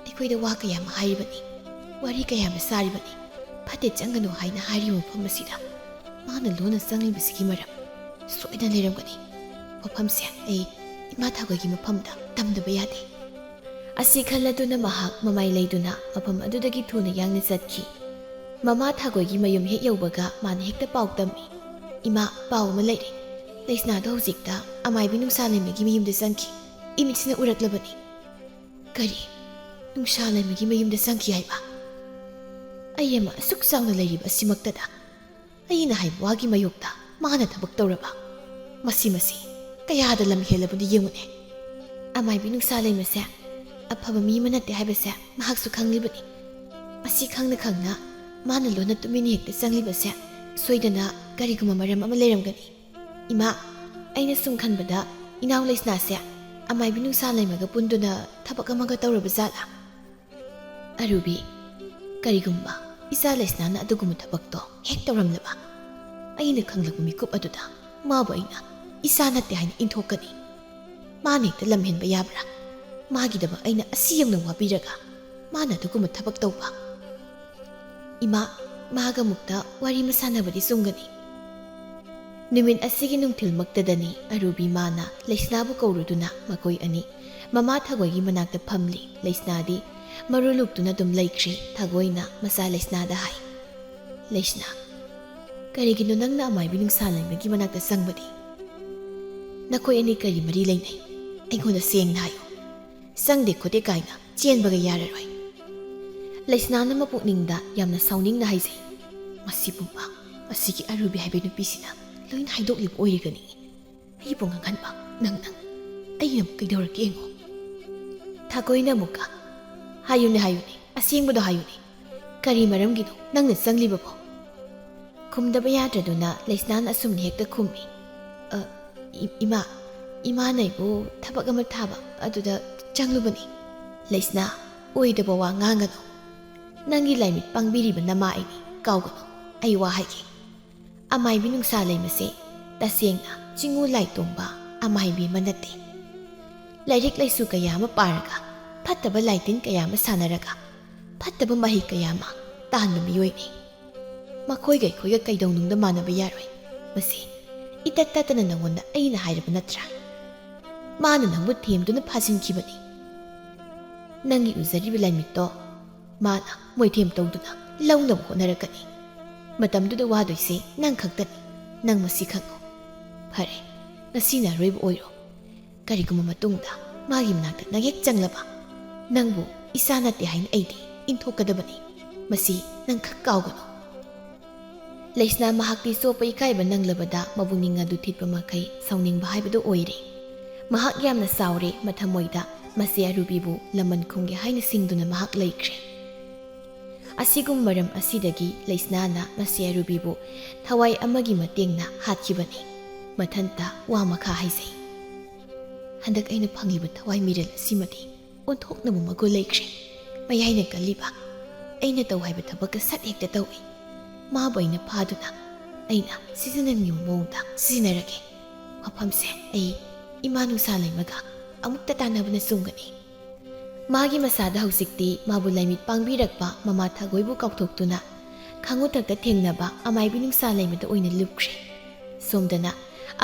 ꯑꯩꯈꯣꯏꯗ ꯋꯥ ꯀꯌꯥ ꯑꯃ ꯍꯥꯏꯔꯤꯕꯅꯤ ꯋꯥꯔꯤ ꯀꯌꯥ ꯑꯃ ꯁꯥꯔꯤꯕꯅꯤ ꯐꯠꯇꯦ ꯆꯪꯒꯅꯨ ꯍꯥꯏꯅ ꯍꯥꯏꯔꯤꯕ ꯃꯐꯝ ꯑꯁꯤꯗ ꯃꯥꯅ ꯂꯣꯟꯅ ꯆꯪꯂꯤꯕꯁꯤꯒꯤ ꯃꯔꯝ ꯁꯣꯏꯗꯅ ꯂꯩꯔꯝꯒꯅꯤ ꯃꯐꯝꯁꯦ ꯑꯩ ꯏꯃꯥ ꯊꯋꯣꯏꯒꯤ ꯃꯐꯝꯗ ꯇꯝꯗꯕ ꯌꯥꯗꯦ ꯑꯁꯤ ꯈꯜꯂꯗꯨꯅ ꯃꯍꯥꯛ ꯃꯃꯥꯏ ꯂꯩꯗꯨꯅ ꯃꯐꯝ ꯑꯗꯨꯗꯒꯤ ꯊꯨꯅ ꯌꯥꯡꯅ ꯆꯠꯈꯤ ꯃꯃꯥ ꯊꯥꯒꯣꯏꯒꯤ ꯃꯌꯨꯝ ꯍꯦꯛ ꯌꯧꯕꯒ ꯃꯥꯅ ꯍꯦꯛꯇ ꯄꯥꯎ ꯇꯝꯃꯤ ꯏꯃꯥ ꯄꯥꯎ ꯑꯃ ꯂꯩꯔꯦ ꯂꯩꯁꯅꯥꯗꯣ ꯍꯧꯖꯤꯛꯇ ꯑꯃꯥꯏꯕꯤ ꯅꯨꯡꯁꯥ ꯂꯩꯃꯒꯤ ꯃꯌꯨꯝꯗ ꯆꯪꯈꯤ ꯏꯃꯤꯠꯁꯤꯅ ꯎꯔꯛꯂꯕꯅꯤ ꯀꯔꯤ ꯅꯨꯡꯁꯥ ꯂꯩꯃꯒꯤ ꯃꯌꯨꯝꯗ ꯆꯪꯈꯤ ꯍꯥꯏꯕ ꯑꯩ ꯑꯃ ꯑꯁꯨꯛ ꯆꯥꯎꯅ ꯂꯩꯔꯤꯕ ꯑꯁꯤꯃꯛꯇꯗ ꯑꯩꯅ ꯍꯥꯏꯕ ꯋꯥꯒꯤ ꯃꯌꯣꯛꯇ ꯃꯥꯅ ꯊꯕꯛ ꯇꯧꯔꯕ ꯃꯁꯤ ꯀꯌꯥꯗ ꯂꯝ ꯍꯦꯜꯂꯕꯗꯤ ꯌꯦꯡꯉꯨꯅꯦ ꯑꯃꯥꯏꯕꯤ ꯅꯨꯡꯁꯥ ꯂꯩꯃꯁꯦ ꯑꯐꯕ ꯃꯤ ꯑꯃ ꯅꯠꯇꯦ ꯍꯥꯏꯕꯁꯦ ꯃꯍꯥꯛꯁꯨ ꯈꯪꯂꯤꯕꯅꯤ ꯑꯁꯤ ꯈꯪꯅ ꯃꯥꯅ ꯂꯣꯟꯅ ꯇꯨꯃꯤꯟꯅ ꯍꯦꯛꯇ ꯆꯪꯂꯤꯕꯁꯦ ꯁꯣꯏꯗꯅ ꯀꯔꯤꯒꯨꯝꯕ ꯃꯔꯝ ꯑꯃ ꯂꯩꯔꯝꯒꯅꯤ ꯏꯃꯥ ꯑꯩꯅ ꯁꯨꯝ ꯈꯟꯕꯗ ꯏꯅꯥꯎ ꯂꯩꯁꯅꯥꯁꯦ ꯑꯃꯥꯏꯕꯤ ꯅꯨꯡꯁꯥ ꯂꯩꯃꯒ ꯄꯨꯟꯗꯨꯅ ꯊꯕꯛ ꯑꯃꯒ ꯇꯧꯔꯕ ꯖꯥꯠꯂꯥ ꯑꯔꯨꯕꯤ ꯀꯔꯤꯒꯨꯝꯕ ꯏꯆꯥ ꯂꯩꯁꯅꯥꯅ ꯑꯗꯨꯒꯨꯝꯕ ꯊꯕꯛꯇꯣ ꯍꯦꯛ ꯇꯧꯔꯝꯂꯕ ꯑꯩꯅ ꯈꯪꯂꯛꯄ ꯃꯤꯀꯨꯞ ꯑꯗꯨꯗ ꯃꯥꯕꯨ ꯑꯩꯅ ꯏꯆꯥ ꯅꯠꯇꯦ ꯍꯥꯏꯅ ꯏꯟꯊꯣꯛꯀꯅꯤ ꯃꯥꯅ ꯍꯦꯛꯇ ꯂꯝꯍꯦꯟꯕ ꯌꯥꯕ꯭ꯔꯥ ꯃꯥꯒꯤꯗꯃꯛ ꯑꯩꯅ ꯑꯁꯤ ꯌꯧꯅ ꯋꯥꯕꯤꯔꯒ ꯃꯥꯅ ꯑꯗꯨꯒꯨꯝꯕ ꯊꯕꯛ ꯇꯧꯕ ꯏꯃꯥ ꯃꯥꯒ ꯑꯃꯨꯛꯇ ꯋꯥꯔꯤ ꯑꯃ ꯁꯥꯟꯅꯕꯗꯤ ꯆꯨꯝꯒꯅꯤ ꯅꯨꯃꯤꯠ ꯑꯁꯤꯒꯤ ꯅꯨꯡꯊꯤꯜꯃꯛꯇꯗꯅꯤ ꯑꯔꯨꯕꯤ ꯃꯥꯅ ꯂꯩꯁꯅꯥꯕꯨ ꯀꯧꯔꯨꯗꯨꯅ ꯃꯈꯣꯏ ꯑꯅꯤ ꯃꯃꯥ ꯊꯒꯣꯏꯒꯤ ꯃꯅꯥꯛꯇ ꯐꯝꯂꯤ ꯂꯩꯁꯅꯥꯗꯤ ꯃꯔꯨ ꯂꯨꯛꯇꯨꯅ ꯑꯗꯨꯝ ꯂꯩꯈ꯭ꯔꯤ ꯊꯒꯣꯏꯅ ꯃꯆꯥ ꯂꯩꯁꯅꯥꯗ ꯍꯥꯏ ꯂꯩꯁꯅꯥ ꯀꯔꯤꯒꯤꯅꯣ ꯅꯪꯅ ꯑꯃꯥꯏꯕꯤ ꯅꯨꯡꯁꯥ ꯂꯩꯃꯒꯤ ꯃꯅꯥꯛꯇ ꯆꯪꯕꯗꯤ ꯅꯈꯣꯏ ꯑꯅꯤ ꯀꯔꯤ ꯃꯔꯤ ꯂꯩꯅꯩ ꯑꯩꯉꯣꯟꯗ ꯁꯦꯡꯅ ꯍꯥꯏꯌꯨ ꯆꯪꯗꯦ ꯈꯣꯠꯇꯦ ꯀꯥꯏꯅ ꯆꯦꯟꯕꯒ ꯌꯥꯔꯔꯣꯏ ꯂꯩꯁꯅꯥꯅ ꯃꯄꯨꯛꯅꯤꯡꯗ ꯌꯥꯝꯅ ꯁꯥꯎꯅꯤꯡꯅ ꯍꯥꯏꯖꯩ ꯃꯁꯤꯕꯨꯕ ꯑꯁꯤꯒꯤ ꯑꯔꯨꯕꯤ ꯍꯥꯏꯕ ꯅꯨꯄꯤꯁꯤꯅ ꯂꯣꯏꯅ ꯍꯥꯏꯗꯣꯛꯂꯤꯕ ꯑꯣꯏꯔꯤꯒꯅꯤ ꯑꯩꯕꯨ ꯉꯥꯡꯍꯟꯕ ꯅꯪ ꯑꯩꯅ ꯑꯃꯨꯛ ꯀꯩꯗꯧꯔꯛꯀꯦ ꯌꯦꯡꯉꯣ ꯊꯥꯒꯣꯏꯅ ꯑꯃꯨꯛꯀ ꯍꯥꯏꯌꯨꯅꯦ ꯑꯁꯦꯡꯕꯗꯣ ꯍꯥꯏꯌꯨꯅꯦ ꯀꯔꯤ ꯃꯔꯝꯒꯤꯅꯣ ꯅꯪꯅ ꯆꯪꯂꯤꯕꯕꯣ ꯈꯨꯝꯗꯕ ꯌꯥꯗ꯭ꯔꯗꯨꯅ ꯂꯩꯁꯅꯥꯅ ꯑꯁꯨꯝꯅ ꯍꯦꯛꯇ ꯈꯨꯝꯃꯤ ꯏꯃꯥꯅ ꯑꯩꯕꯨ ꯊꯕꯛ ꯑꯃ ꯊꯥꯕ ꯑꯗꯨꯗ ꯆꯪꯂꯨꯕꯅꯤ ꯂꯩꯁꯅꯥ ꯑꯣꯏꯗꯕ ꯋꯥ ꯉꯥꯡꯒꯅꯨ ꯅꯪꯒꯤ ꯂꯥꯏꯃꯤꯠ ꯄꯥꯡꯕꯤꯔꯤꯕ ꯅꯃꯥ ꯑꯩꯅꯤ ꯀꯥꯎꯒꯅꯨ ꯑꯩ ꯋꯥ ꯍꯥꯏꯒꯦ ꯑꯃꯥꯏꯕꯤ ꯅꯨꯡꯁꯥ ꯂꯩꯃꯁꯦ ꯇꯁꯦꯡꯅ ꯆꯤꯡꯉꯨ ꯂꯥꯏꯇꯣꯡꯕ ꯑꯃꯥꯏꯕꯤ ꯑꯃ ꯅꯠꯇꯦ ꯂꯥꯏꯔꯤꯛ ꯂꯥꯏꯁꯨ ꯀꯌꯥ ꯑꯃ ꯄꯥꯔꯒ ꯐꯠꯇꯕ ꯂꯥꯏꯇꯤꯟ ꯀꯌꯥ ꯑꯃ ꯁꯥꯟꯅꯔꯒ ꯐꯠꯇꯕ ꯃꯍꯩ ꯀꯌꯥ ꯑꯃ ꯇꯥꯟꯕ ꯃꯤꯑꯣꯏꯅꯤ ꯃꯈꯣꯏꯒ ꯑꯩꯈꯣꯏꯒ ꯀꯩꯗꯧꯅꯨꯡꯗ ꯃꯥꯟꯅꯕ ꯌꯥꯔꯣꯏ ꯃꯁꯤ ꯏꯇꯠ ꯇꯠꯇꯅ ꯅꯪꯉꯣꯟꯗ ꯑꯩꯅ ꯍꯥꯏꯔꯕ ꯅꯠꯇ꯭ꯔꯥ ꯃꯥꯅ ꯅꯪꯕꯨ ꯊꯦꯝꯗꯨꯅ ꯐꯥꯖꯤꯟꯈꯤꯕꯅꯤ ꯅꯪꯒꯤ ꯎꯖꯔꯤꯕ ꯂꯥꯏꯃꯤꯠꯇꯣ ꯃꯥꯅ ꯃꯣꯏꯊꯦꯝ ꯇꯧꯗꯨꯅ ꯂꯧꯅꯕ ꯍꯣꯠꯅꯔꯛꯀꯅꯤ ꯃꯇꯝꯗꯨꯗ ꯋꯥꯗꯣꯏꯁꯦ ꯅꯪ ꯈꯛꯇꯅꯤ ꯅꯪ ꯃꯁꯤ ꯈꯪꯉꯨ ꯐꯔꯦ ꯉꯁꯤꯅ ꯑꯔꯣꯏꯕ ꯑꯣꯏꯔꯣ ꯀꯔꯤꯒꯨꯝꯕ ꯃꯇꯨꯡꯗ ꯃꯥꯒꯤ ꯃꯅꯥꯛꯇ ꯅꯪ ꯍꯦꯛ ꯆꯪꯂꯕ ꯅꯪꯕꯨ ꯏꯆꯥ ꯅꯠꯇꯦ ꯍꯥꯏꯅ ꯑꯩꯗꯤ ꯏꯟꯊꯣꯛꯀꯗꯕꯅꯤ ꯃꯁꯤ ꯅꯪ ꯈꯛ ꯀꯥꯎꯒꯅꯨ ꯂꯩꯁꯅꯥ ꯃꯍꯥꯛꯇꯤ ꯆꯣꯞꯄ ꯏꯀꯥꯏꯕ ꯅꯪꯂꯕꯗ ꯃꯕꯨꯛꯅꯤꯡ ꯑꯗꯨ ꯊꯤꯠꯄ ꯃꯈꯩ ꯁꯥꯎꯅꯤꯡꯕ ꯍꯥꯏꯕꯗꯨ ꯑꯣꯏꯔꯦ ꯃꯍꯥꯛ ꯌꯥꯝꯅ ꯁꯥꯎꯔꯦ ꯃꯊꯃꯣꯏꯗ ꯃꯁꯤ ꯑꯔꯨꯕꯤꯕꯨ ꯂꯃꯟ ꯈꯨꯝꯒꯦ ꯍꯥꯏꯅ ꯁꯤꯡꯗꯨꯅ ꯃꯍꯥꯛ ꯂꯩꯈ꯭ꯔꯦ ꯑꯁꯤꯒꯨꯝꯕ ꯃꯔꯝ ꯑꯁꯤꯗꯒꯤ ꯂꯩꯁꯅꯥꯅ ꯃꯁꯤ ꯑꯔꯨꯕꯤꯕꯨ ꯊꯋꯥꯏ ꯑꯃꯒꯤ ꯃꯇꯦꯡꯅ ꯍꯥꯠꯈꯤꯕꯅꯤ ꯃꯊꯟꯇ ꯋꯥ ꯃꯈꯥ ꯍꯥꯏꯖꯩ ꯍꯟꯗꯛ ꯑꯩꯅ ꯐꯪꯂꯤꯕ ꯊꯋꯥꯏ ꯃꯤꯔꯦꯜ ꯑꯁꯤꯃꯗꯤ ꯑꯣꯟꯊꯣꯛꯅꯕ ꯃꯒꯨꯟ ꯂꯩꯈ꯭ꯔꯦ ꯃꯌꯥꯏꯅ ꯀꯜꯂꯤꯕ ꯑꯩꯅ ꯇꯧ ꯍꯥꯏꯕ ꯊꯕꯛꯀ ꯁꯠ ꯍꯦꯛꯇ ꯇꯧꯏ ꯃꯥꯕꯨ ꯑꯩꯅ ꯐꯥꯗꯨꯅ ꯑꯩꯅ ꯁꯤꯖꯤꯟꯅꯅꯤꯡꯕ ꯃꯑꯣꯡꯗ ꯁꯤꯖꯤꯟꯅꯔꯒꯦ ꯃꯐꯝꯁꯦ ꯑꯩ ꯏꯃꯥ ꯅꯨꯡꯁꯥ ꯂꯩꯃꯒ ꯑꯃꯨꯛꯇ ꯇꯥꯟꯅꯕꯅ ꯆꯨꯝꯒꯅꯤ ꯃꯥꯒꯤ ꯃꯁꯥꯗ ꯍꯧꯖꯤꯛꯇꯤ ꯃꯥꯕꯨ ꯂꯥꯏꯃꯤꯠ ꯄꯥꯡꯕꯤꯔꯛꯄ ꯃꯃꯥ ꯊꯒꯣꯏꯕꯨ ꯀꯥꯎꯊꯣꯛꯇꯨꯅ ꯈꯥꯡꯉꯨꯊꯛꯇ ꯊꯦꯡꯅꯕ ꯑꯃꯥꯏꯕꯤ ꯅꯨꯡꯁꯥ ꯂꯩꯃꯗ ꯑꯣꯏꯅ ꯂꯨꯞꯈ꯭ꯔꯦ ꯁꯣꯝꯗꯅ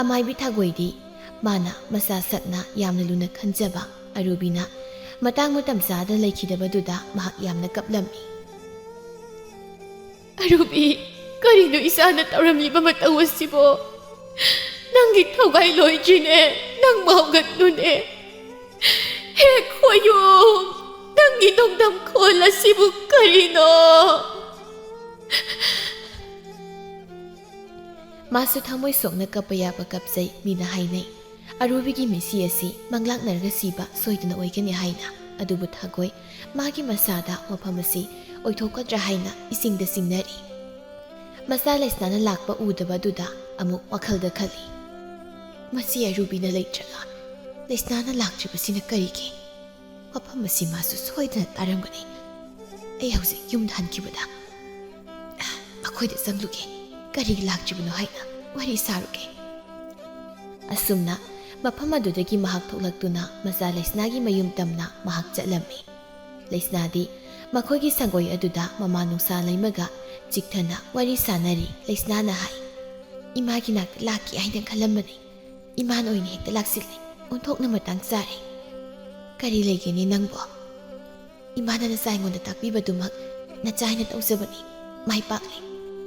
ꯑꯃꯥꯏꯕꯤ ꯊꯒꯣꯏꯗꯤ ꯃꯥꯅ ꯃꯆꯥ ꯁꯛꯅ ꯌꯥꯝꯅ ꯂꯨꯅ ꯈꯟꯖꯕ ꯑꯔꯨꯕꯤꯅ Matang matam sada laikhidabadudha mahak yamna kaplammi. Arubi, karino isana tauramliba matang asibo. Nangi thawai loijine, nang maugatlune. He khoyum, nangi dongdam khola sibu karino. Masu thamoy sokna kapaya pa kapsay mina hainay. Arubigi misi asi manglak narga siba soidna oigani haina. Adubu thagoy magi masada maphamasi oithokadra haina isingda singnari. Masa laisnana lakpa udaba duda amuk wakhalda khali. Masi arubina leitraga laisnana laktribasina karigi. Maphamasi masu soidna taramgani. Ay hauzik yumda hankibada. Akoida sangluge kari laktribano haina wari saruge. Asumna mafam adudagi mahak thoklaktuna masa laisnagi mayum tamna mahak chatlammi. Laisnadi makhoigi sangoy aduda mama nungsa laimaga chikthana wari sanari laisnana hai. Imagi nakta laki aina khalambani. Iman oine hekta laksilli onthokna matang sari. Kari legeni nangbo. Imana na saingonda takbibadumak na chaina tausabani. Mai pakli.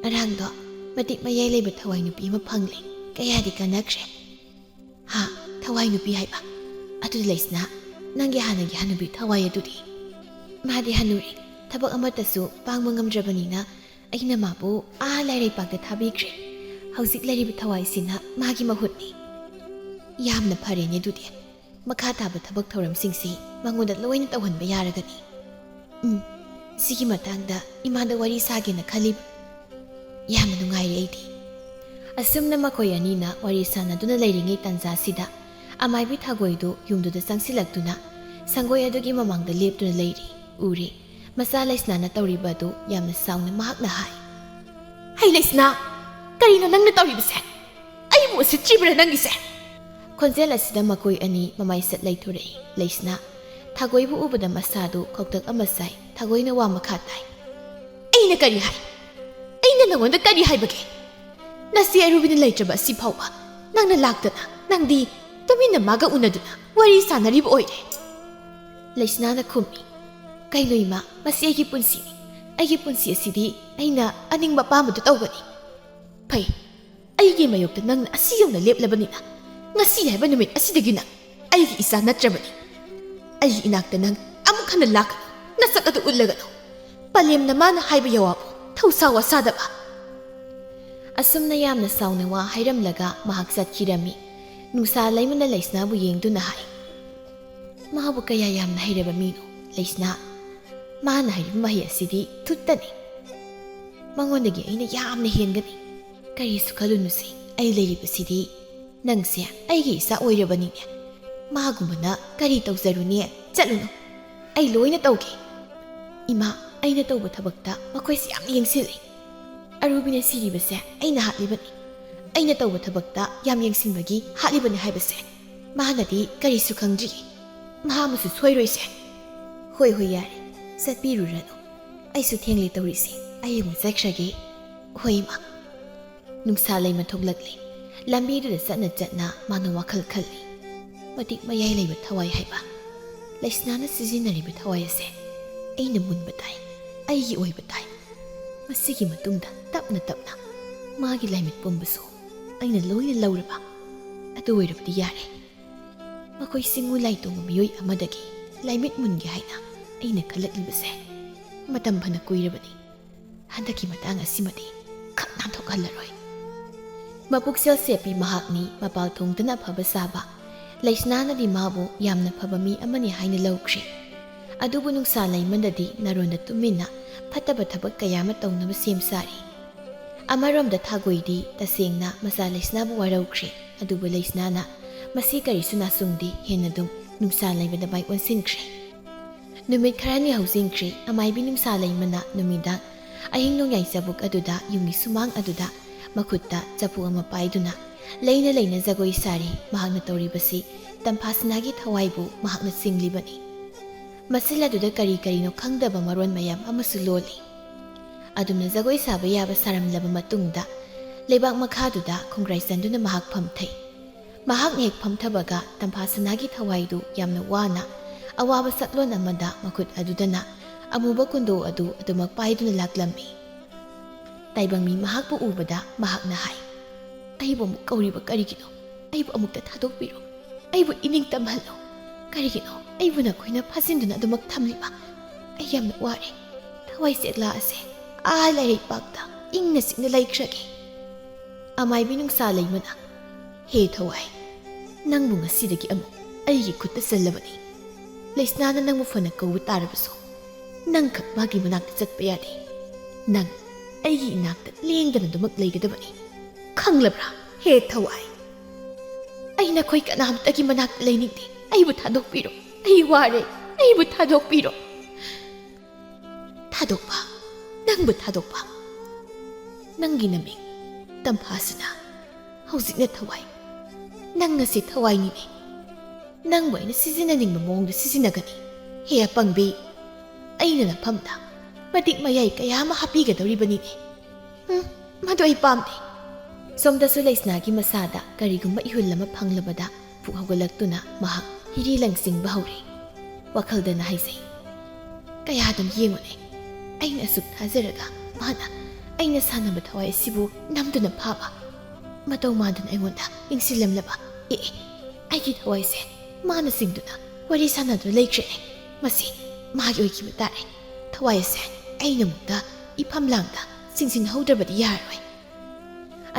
Arangdo matik mayay laiba thawai nupi mapangli. Kayadi kanakre. Ha, thawai nupi haiba. Atu laisna nangi hanagi hanubi thawai adudi. Madi hanuri thabak amatasu pangma ngamdrabanina aina mabu lairai pakta thabikre. Hauzik lairiba thawai sina magi mahutni. Yamna pharene dudi. Makha taba thabak thoramsingsi mangoda loina tawhanba yaragani. Sigi matangda imanda wari sagena khalib. Yamna nungairi aidi. Asumna makoy anina wari sanaduna lairingai tanza sida amaibi thagoidu yumduda sangsilaktuna sangoy adugi mamangda leptuna lairi uri masa laisnana tawribadu yamna sauna mahakna hai. Hai laisna karino nangna tawribase ai mo sitribra nangise. Khonjel asida makoy ani mamai sat laithurei laisna thagoibu ubada masadu khoktak amasai thagoina wa makha tai. Aina kari hai aina nangonda kari haibage. Nasi arubina leitraba si phawba nangna laktana nangdi tumina maga unaduna wari sanariba oire. Laisnana khumi kailoima masi aigi punsi asidi aina aningba pamadu tawgani. Phai aigi mayokta nangna asi yawna leplabanina ngasi haiba numit asidagi nang aigi isa natrabani. Aigi inakta nang amuk hana lakana nasak adu ullagano. Palemna mana haiba yawabu thausawa sadaba. Asumna yamna sauna wa hairamlaga mahak satkirami. Nungsa laimana laisnabu yengduna hai. Mahabu kaya yamna hairaba mino. Laisna mana hairaba mahi asidi tuttani. Mangondagi aina yamna hengani. Karisu kalunusi ay lairibasidi nangse aigi isa oirabanine. Mahagumana kari tawzaruni chatluno. Ay loina tawge. Ima aina tawba thabakta makoysi yamna yengsili. Arubina siribase aina hatlibani. Aina tawba thabakta yam yengsinbagi hatlibani haibase. Mahanadi karisu khangdri. Mahamasu soiroise. Hoi yare. Satpirurano. Aisu thengli tawrisi. Ayamu zakragi. Hoi ma. Nungsa laima thoglakli. Lambiduda satna chatna mana wakhal khalli. Matik mayay laiba thawai haiba. Laisnana sizinariba thawai ase. Aina munba tai. Aigi oiba tai. Masigi matungda tapna magi laimit pumbaso aina loina lauraba atu oirabdi yare. Makoi singu laitonga miyoi amadagi laimit mungi haina aina kalaklibase matam phana kuirabani. Handaki matang asimadi khakna thokhallaroi. Mapuksel sepi mahakni mapal thongdana phaba saba laisnana di mabu yamna phaba mi amani haina laukri. Adubu nungsa laimandadi naronda tumina fataba thabak kayama tawnaba semsari. Amaramda thagoidi tasengna masa laisnabu waraukri. Adubu laisnana masi karisu nasungdi henadum nungsa laibada bai onsinkri. Numit kharani hausingkri amaibi nungsa laimana numida ahing nongyai sabuk aduda yungi sumang aduda makutta chapu ama paiduna leina jagoi sari mahakna tawribasi tamphasanagi thawaibu mahakna singlibani. Masila duda kari no khangdaba maron mayam amasu loli. Adumna jagoi saba yaba saramlaba matungda lebak makhaduda kongraisan-duna mahak phamthai. Mahak hek phamthabaga tamphasanagi thawaidu yamna wana ꯑꯋꯥꯕ ꯁꯛꯂꯣꯟ ꯑꯃꯗ ꯃꯈꯨꯠ ꯑꯗꯨꯗꯅ ꯑꯃꯨꯕ ꯀꯨꯟꯗꯣ ꯑꯗꯨ ꯑꯗꯨꯃꯛ ꯄꯥꯏꯗꯨꯅ ꯂꯥꯛꯂꯝꯃꯤ꯫ ꯇꯥꯏꯕꯪꯃꯤ ꯃꯍꯥꯛꯄꯨ ꯎꯕꯗ ꯃꯍꯥꯛꯅ ꯍꯥꯏ, "ꯑꯩꯕꯨ ꯑꯃꯨꯛ ꯀꯧꯔꯤꯕ ꯀꯔꯤꯒꯤꯅꯣ? ꯑꯩꯕꯨ ꯑꯃꯨꯛꯇ ꯊꯥꯗꯣꯛꯄꯤꯔꯣ, ꯑꯩꯕꯨ ꯏꯅꯤꯡ ꯇꯝꯍꯜꯂꯣ꯫ ꯀꯔꯤꯒꯤꯅꯣ ꯑꯩꯕꯨ ꯅꯈꯣꯏꯅ ꯐꯥꯖꯤꯟꯗꯨꯅ ꯑꯗꯨꯃꯛ ꯊꯝꯂꯤꯕ? ꯑꯩ ꯌꯥꯝꯅ ꯋꯥꯔꯦ꯫ ꯊꯋꯥꯏ ꯆꯦꯛꯂꯥ ꯑꯁꯦ ꯂꯩꯔꯩꯄꯥꯛꯇ ꯏꯪꯅ ꯆꯤꯛꯅ ꯂꯩꯈ꯭ꯔꯒꯦ." ꯑꯃꯥꯏꯕꯤ ꯅꯨꯡꯁꯥ ꯂꯩꯃꯅ, "ꯍꯦ ꯊꯋꯥꯏ, ꯅꯪꯕꯨ ꯉꯁꯤꯗꯒꯤ ꯑꯃꯨꯛ ꯑꯩꯒꯤ ꯈꯨꯠꯇ ꯆꯜꯂꯕꯅꯤ꯫ ꯂꯩꯁꯅꯥꯅ ꯅꯪꯕꯨ ꯐꯅ ꯀꯧꯕ ꯇꯥꯔꯕꯁꯨ ꯅꯪꯈꯛ ꯃꯥꯒꯤ ꯃꯅꯥꯛꯇ ꯆꯠꯄ ꯌꯥꯗꯦ꯫ ꯅꯪ ꯑꯩꯒꯤ ꯏꯅꯥꯛꯇ ꯂꯦꯡꯗꯅ ꯑꯗꯨꯃꯛ ꯂꯩꯒꯗꯕꯅꯤ꯫ ꯈꯪꯂꯕ꯭ꯔꯥ ꯍꯦ ꯊꯋꯥꯏ? ꯑꯩ ꯅꯈꯣꯏ ꯀꯅꯥꯝꯇꯒꯤ ꯃꯅꯥꯛꯇ ꯂꯩꯅꯤꯡꯗꯦ꯫ ꯑꯩꯕꯨ ꯊꯥꯗꯣꯛꯄꯤꯔꯣ, ꯑꯩ ꯋꯥꯔꯦ, ꯑꯩꯕꯨ ꯊꯥꯗꯣꯛꯄꯤꯔꯣ." "ꯊꯥꯗꯣꯛꯄ? ꯅꯪꯕꯨ ꯊꯥꯗꯣꯛꯄ? ꯅꯪꯒꯤ ꯅꯃꯤꯡ ꯇꯝꯐꯥꯁꯅꯥ, ꯍꯧꯖꯤꯛꯅ ꯊꯋꯥꯏ꯫ ꯅꯪ ꯉꯁꯤ ꯊꯋꯥꯏꯅꯤꯅꯦ꯫ ꯅꯪꯕꯨ ꯑꯩꯅ ꯁꯤꯖꯤꯟꯅꯅꯤꯡꯕ ꯃꯑꯣꯡꯗ ꯁꯤꯖꯤꯟꯅꯒꯅꯤ꯫ ꯍꯦ ꯑꯄꯪꯕꯤ, ꯑꯩꯅ ꯅꯐꯝꯗ ꯃꯇꯤꯛ ꯃꯌꯥꯏ ꯀꯌꯥ ꯑꯃ ꯍꯥꯞꯄꯤꯒꯗꯧꯔꯤꯕꯅꯤꯅꯦ꯫ ꯃꯗꯨ ꯑꯩ ꯄꯥꯝꯗꯦ." ꯁꯣꯝꯗꯁꯨ ꯂꯩꯁꯅꯥꯒꯤ ꯃꯁꯥꯗ ꯀꯔꯤꯒꯨꯝꯕ ꯏꯍꯨꯜ ꯑꯃ ꯐꯪꯂꯕꯗ ꯄꯨꯛ ꯍꯧꯒꯠꯂꯛꯇꯨꯅ ꯃꯍꯥꯛ ꯍꯤꯔꯤ ꯂꯪꯁꯤꯡꯕ ꯍꯧꯔꯦ꯫ ꯋꯥꯈꯜꯗꯅ ꯍꯥꯏꯖꯩ, "ꯀꯌꯥꯗꯨꯝ ꯌꯦꯡꯉꯨꯅꯦ, ꯑꯩꯅ ꯑꯁꯨꯛ ꯊꯥꯖꯔꯒ ꯃꯥꯅ ꯑꯩꯅ ꯁꯥꯟꯅꯕ ꯊꯋꯥꯏ ꯑꯁꯤꯕꯨ ꯅꯝꯗꯨꯅ ꯐꯥꯕ, ꯃꯇꯧ ꯃꯥꯟꯗꯨꯅ ꯑꯩꯉꯣꯟꯗ ꯌꯦꯡꯁꯤꯜꯂꯝꯂꯕ ꯑꯩꯒꯤ ꯊꯋꯥꯏꯁꯦ ꯃꯥꯅ ꯆꯤꯡꯗꯨꯅ ꯋꯥꯔꯤ ꯁꯥꯟꯅꯗꯨꯅ ꯂꯩꯈ꯭ꯔꯦꯅꯦ꯫ ꯃꯁꯤ ꯃꯥꯒꯤ ꯑꯣꯏꯈꯤꯕ ꯇꯥꯔꯦ꯫ ꯊꯋꯥꯏ ꯑꯁꯦ ꯑꯩꯅ ꯑꯃꯨꯛꯇ ꯏꯐꯝꯂꯥꯡꯗ ꯆꯤꯡꯁꯤꯟꯍꯧꯗ꯭ꯔꯕꯗꯤ ꯌꯥꯔꯔꯣꯏ."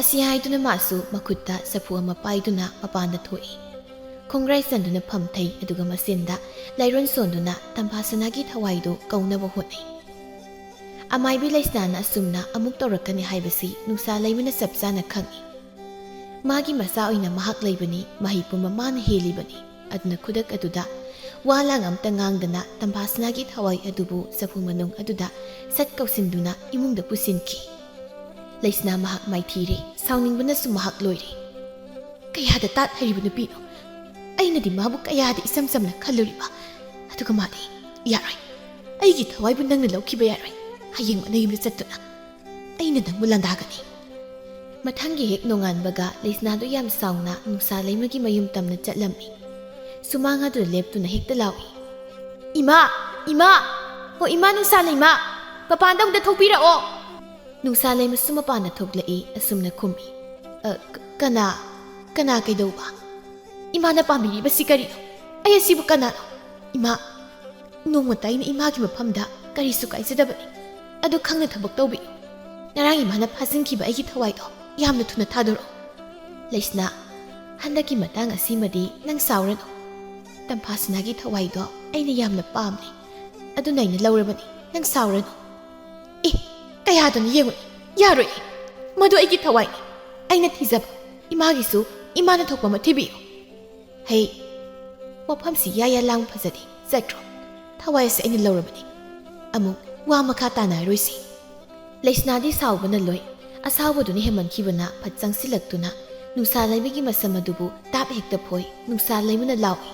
ꯑꯁꯤ ꯍꯥꯏꯗꯨꯅ ꯃꯥꯁꯨ ꯃꯈꯨꯠꯇ ꯆꯐꯨ ꯑꯃ ꯄꯥꯏꯗꯨꯅ ꯃꯄꯥꯟꯗ ꯊꯣꯛꯏ꯫ ꯈꯣꯡꯒ꯭ꯔꯥꯏ ꯆꯟꯗꯨꯅ ꯐꯝꯊꯩ, ꯑꯗꯨꯒ ꯃꯆꯤꯟꯗ ꯂꯩꯔꯣꯟ ꯁꯣꯟꯗꯨꯅ ꯇꯝꯐꯥꯁꯅꯥꯒꯤ ꯊꯋꯥꯏꯗꯨ ꯀꯧꯅꯕ ꯍꯣꯠꯅꯩ꯫ ꯑꯃꯥꯏꯕꯤ ꯂꯩꯁꯅꯥꯅ ꯑꯁꯨꯝꯅ ꯑꯃꯨꯛ ꯇꯧꯔꯛꯀꯅꯤ ꯍꯥꯏꯕꯁꯤ ꯅꯨꯡꯁꯥ ꯂꯩꯃꯅ ꯆꯞ ꯆꯥꯅ ꯈꯪꯏ꯫ ꯃꯥꯒꯤ ꯃꯆꯥ ꯑꯣꯏꯅ ꯃꯍꯥꯛ ꯂꯩꯕꯅꯤ, ꯃꯍꯩ ꯄꯨꯝꯕ ꯃꯥꯅ ꯍꯦꯜꯂꯤꯕꯅꯤ꯫ ꯑꯗꯨꯅ ꯈꯨꯗꯛ ꯑꯗꯨꯗ ꯋꯥ ꯂꯥꯡ ꯑꯝꯇ ꯉꯥꯡꯗꯅ ꯇꯝꯐꯥꯁꯅꯥꯒꯤ ꯊꯋꯥꯏ ꯑꯗꯨꯕꯨ ꯆꯐꯨ ꯃꯅꯨꯡ ꯑꯗꯨꯗ ꯁꯠ ꯀꯧꯁꯤꯟꯗꯨꯅ ꯏꯃꯨꯡꯗ ꯄꯨꯁꯤꯟꯈꯤ꯫ ꯂꯩꯁꯅꯥ ꯃꯍꯥꯛ ꯃꯥꯏꯊꯤꯔꯦ, ꯁꯥꯎꯅꯤꯡꯕꯅꯁꯨ ꯃꯍꯥꯛ ꯂꯣꯏꯔꯦ꯫ ꯀꯌꯥꯗ ꯇꯥꯠ ꯍꯩꯔꯤꯕ ꯅꯨꯄꯤꯅꯣ? ꯑꯩꯅꯗꯤ ꯃꯥꯕꯨ ꯀꯌꯥꯗ ꯏꯆꯝ ꯆꯝꯅ ꯈꯜꯂꯨꯔꯤꯕ, ꯑꯗꯨꯒ ꯃꯥꯗꯤ ꯌꯥꯔꯣꯏ, ꯑꯩꯒꯤ ꯊꯋꯥꯏꯕꯨ ꯅꯪꯅ ꯂꯧꯈꯤꯕ ꯌꯥꯔꯣꯏ꯫ ꯍꯌꯦꯡ ꯃꯅꯌꯨꯝꯗ ꯆꯠꯇꯨꯅ ꯑꯩꯅ ꯅꯪꯕꯨ ꯂꯥꯟꯗꯥꯒꯅꯤ꯫ ꯃꯊꯪꯒꯤ ꯍꯦꯛ ꯅꯣꯡꯉꯥꯟꯕꯒ ꯂꯩꯁꯅꯥꯗꯨ ꯌꯥꯝ ꯁꯥꯎꯅ ꯅꯨꯡꯁꯥ ꯂꯩꯃꯒꯤ ꯃꯌꯨꯝ ꯇꯝꯅ ꯆꯠꯂꯝꯃꯤ꯫ ꯁꯨꯃꯥꯡ ꯑꯗꯨꯗ ꯂꯦꯞꯇꯨꯅ ꯍꯦꯛꯇ ꯂꯥꯎꯏ, "ꯏꯃꯥ! ꯏꯃꯥ! ꯑꯣ ꯏꯃꯥ ꯅꯨꯡꯁꯥ ꯂꯩꯃ! ꯃꯄꯥꯟꯗ ꯑꯃꯨꯛꯇ ꯊꯣꯛꯄꯤꯔꯛꯑꯣ!" ꯅꯨꯡꯁꯥ ꯂꯩꯃꯁꯨ ꯃꯄꯥꯟꯗ ꯊꯣꯛꯂꯛꯏ, ꯑꯁꯨꯝꯅ ꯈꯨꯝꯃꯤ, "ꯀꯅꯥ ꯀꯩꯗꯧꯕ? ꯏꯃꯥꯅ ꯄꯥꯝꯕꯤꯔꯤꯕꯁꯤ ꯀꯔꯤꯅꯣ? ꯑꯩ ꯑꯁꯤꯕꯨ ꯀꯅꯥꯅꯣ? ꯏꯃꯥ, ꯅꯣꯡꯃꯇ ꯑꯩꯅ ꯏꯃꯥꯒꯤ ꯃꯐꯝꯗ ꯀꯔꯤꯁꯨ ꯀꯥꯏꯖꯗꯕꯅꯤ, ꯑꯗꯨ ꯈꯪꯅ ꯊꯕꯛ ꯇꯧꯕꯤꯌꯨ꯫ ꯉꯔꯥꯡ ꯏꯃꯥꯅ ꯐꯥꯖꯤꯟꯈꯤꯕ ꯑꯩꯒꯤ ꯊꯋꯥꯏꯗꯣ ꯌꯥꯝꯅ ꯊꯨꯅ ꯊꯥꯗꯣꯔꯛꯑꯣ꯫ ꯂꯩꯁꯅꯥ, ꯍꯟꯗꯛꯀꯤ ꯃꯇꯥꯡ ꯑꯁꯤꯃꯗꯤ ꯅꯪ ꯁꯥꯎꯔꯅꯨ꯫ ꯇꯝꯐꯥꯁꯅꯥꯒꯤ ꯊꯋꯥꯏꯗꯣ ꯑꯩꯅ ꯌꯥꯝꯅ ꯄꯥꯝꯃꯤ, ꯑꯗꯨꯅ ꯑꯩꯅ ꯂꯧꯔꯕꯅꯤ꯫ ꯅꯪ ꯁꯥꯎꯔꯅꯨ." "ꯀꯌꯥꯗꯅ ꯌꯦꯡꯉꯨꯅꯤ, ꯌꯥꯔꯣꯏ꯫ ꯃꯗꯨ ꯑꯩꯒꯤ ꯊꯋꯥꯏꯅꯤ, ꯑꯩꯅ ꯊꯤꯖꯕ꯫ ꯏꯃꯥꯒꯤꯁꯨ ꯏꯃꯥꯅ ꯊꯣꯛꯄ ꯑꯃ ꯊꯤꯕꯤꯌꯨ." "ꯍꯩ, ꯋꯥꯐꯝꯁꯤ ꯌꯥ ꯂꯥꯡ ꯐꯖꯗꯦ, ꯆꯠꯈ꯭ꯔꯣ꯫ ꯊꯋꯥꯏ ꯑꯁꯤ ꯑꯩꯅ ꯂꯧꯔꯕꯅꯤ, ꯑꯃꯨꯛ ꯋꯥ ꯃꯈꯥ ꯇꯥꯅꯔꯣꯏꯁꯤ." ꯂꯩꯁꯅꯥꯗꯤ ꯁꯥꯎꯕꯅ ꯂꯣꯏ꯫ ꯑꯁꯥꯎꯕꯗꯨꯅ ꯍꯦꯃꯟꯈꯤꯕꯅ ꯐꯠ ꯆꯪꯁꯤꯜꯂꯛꯇꯨꯅ ꯅꯨꯡꯁꯥ ꯂꯩꯃꯒꯤ ꯃꯁꯝ ꯑꯗꯨꯕꯨ ꯇꯥꯞ ꯍꯦꯛꯇ ꯐꯣꯏ꯫ ꯅꯨꯡꯁꯥ ꯂꯩꯃꯅ ꯂꯥꯎꯏ,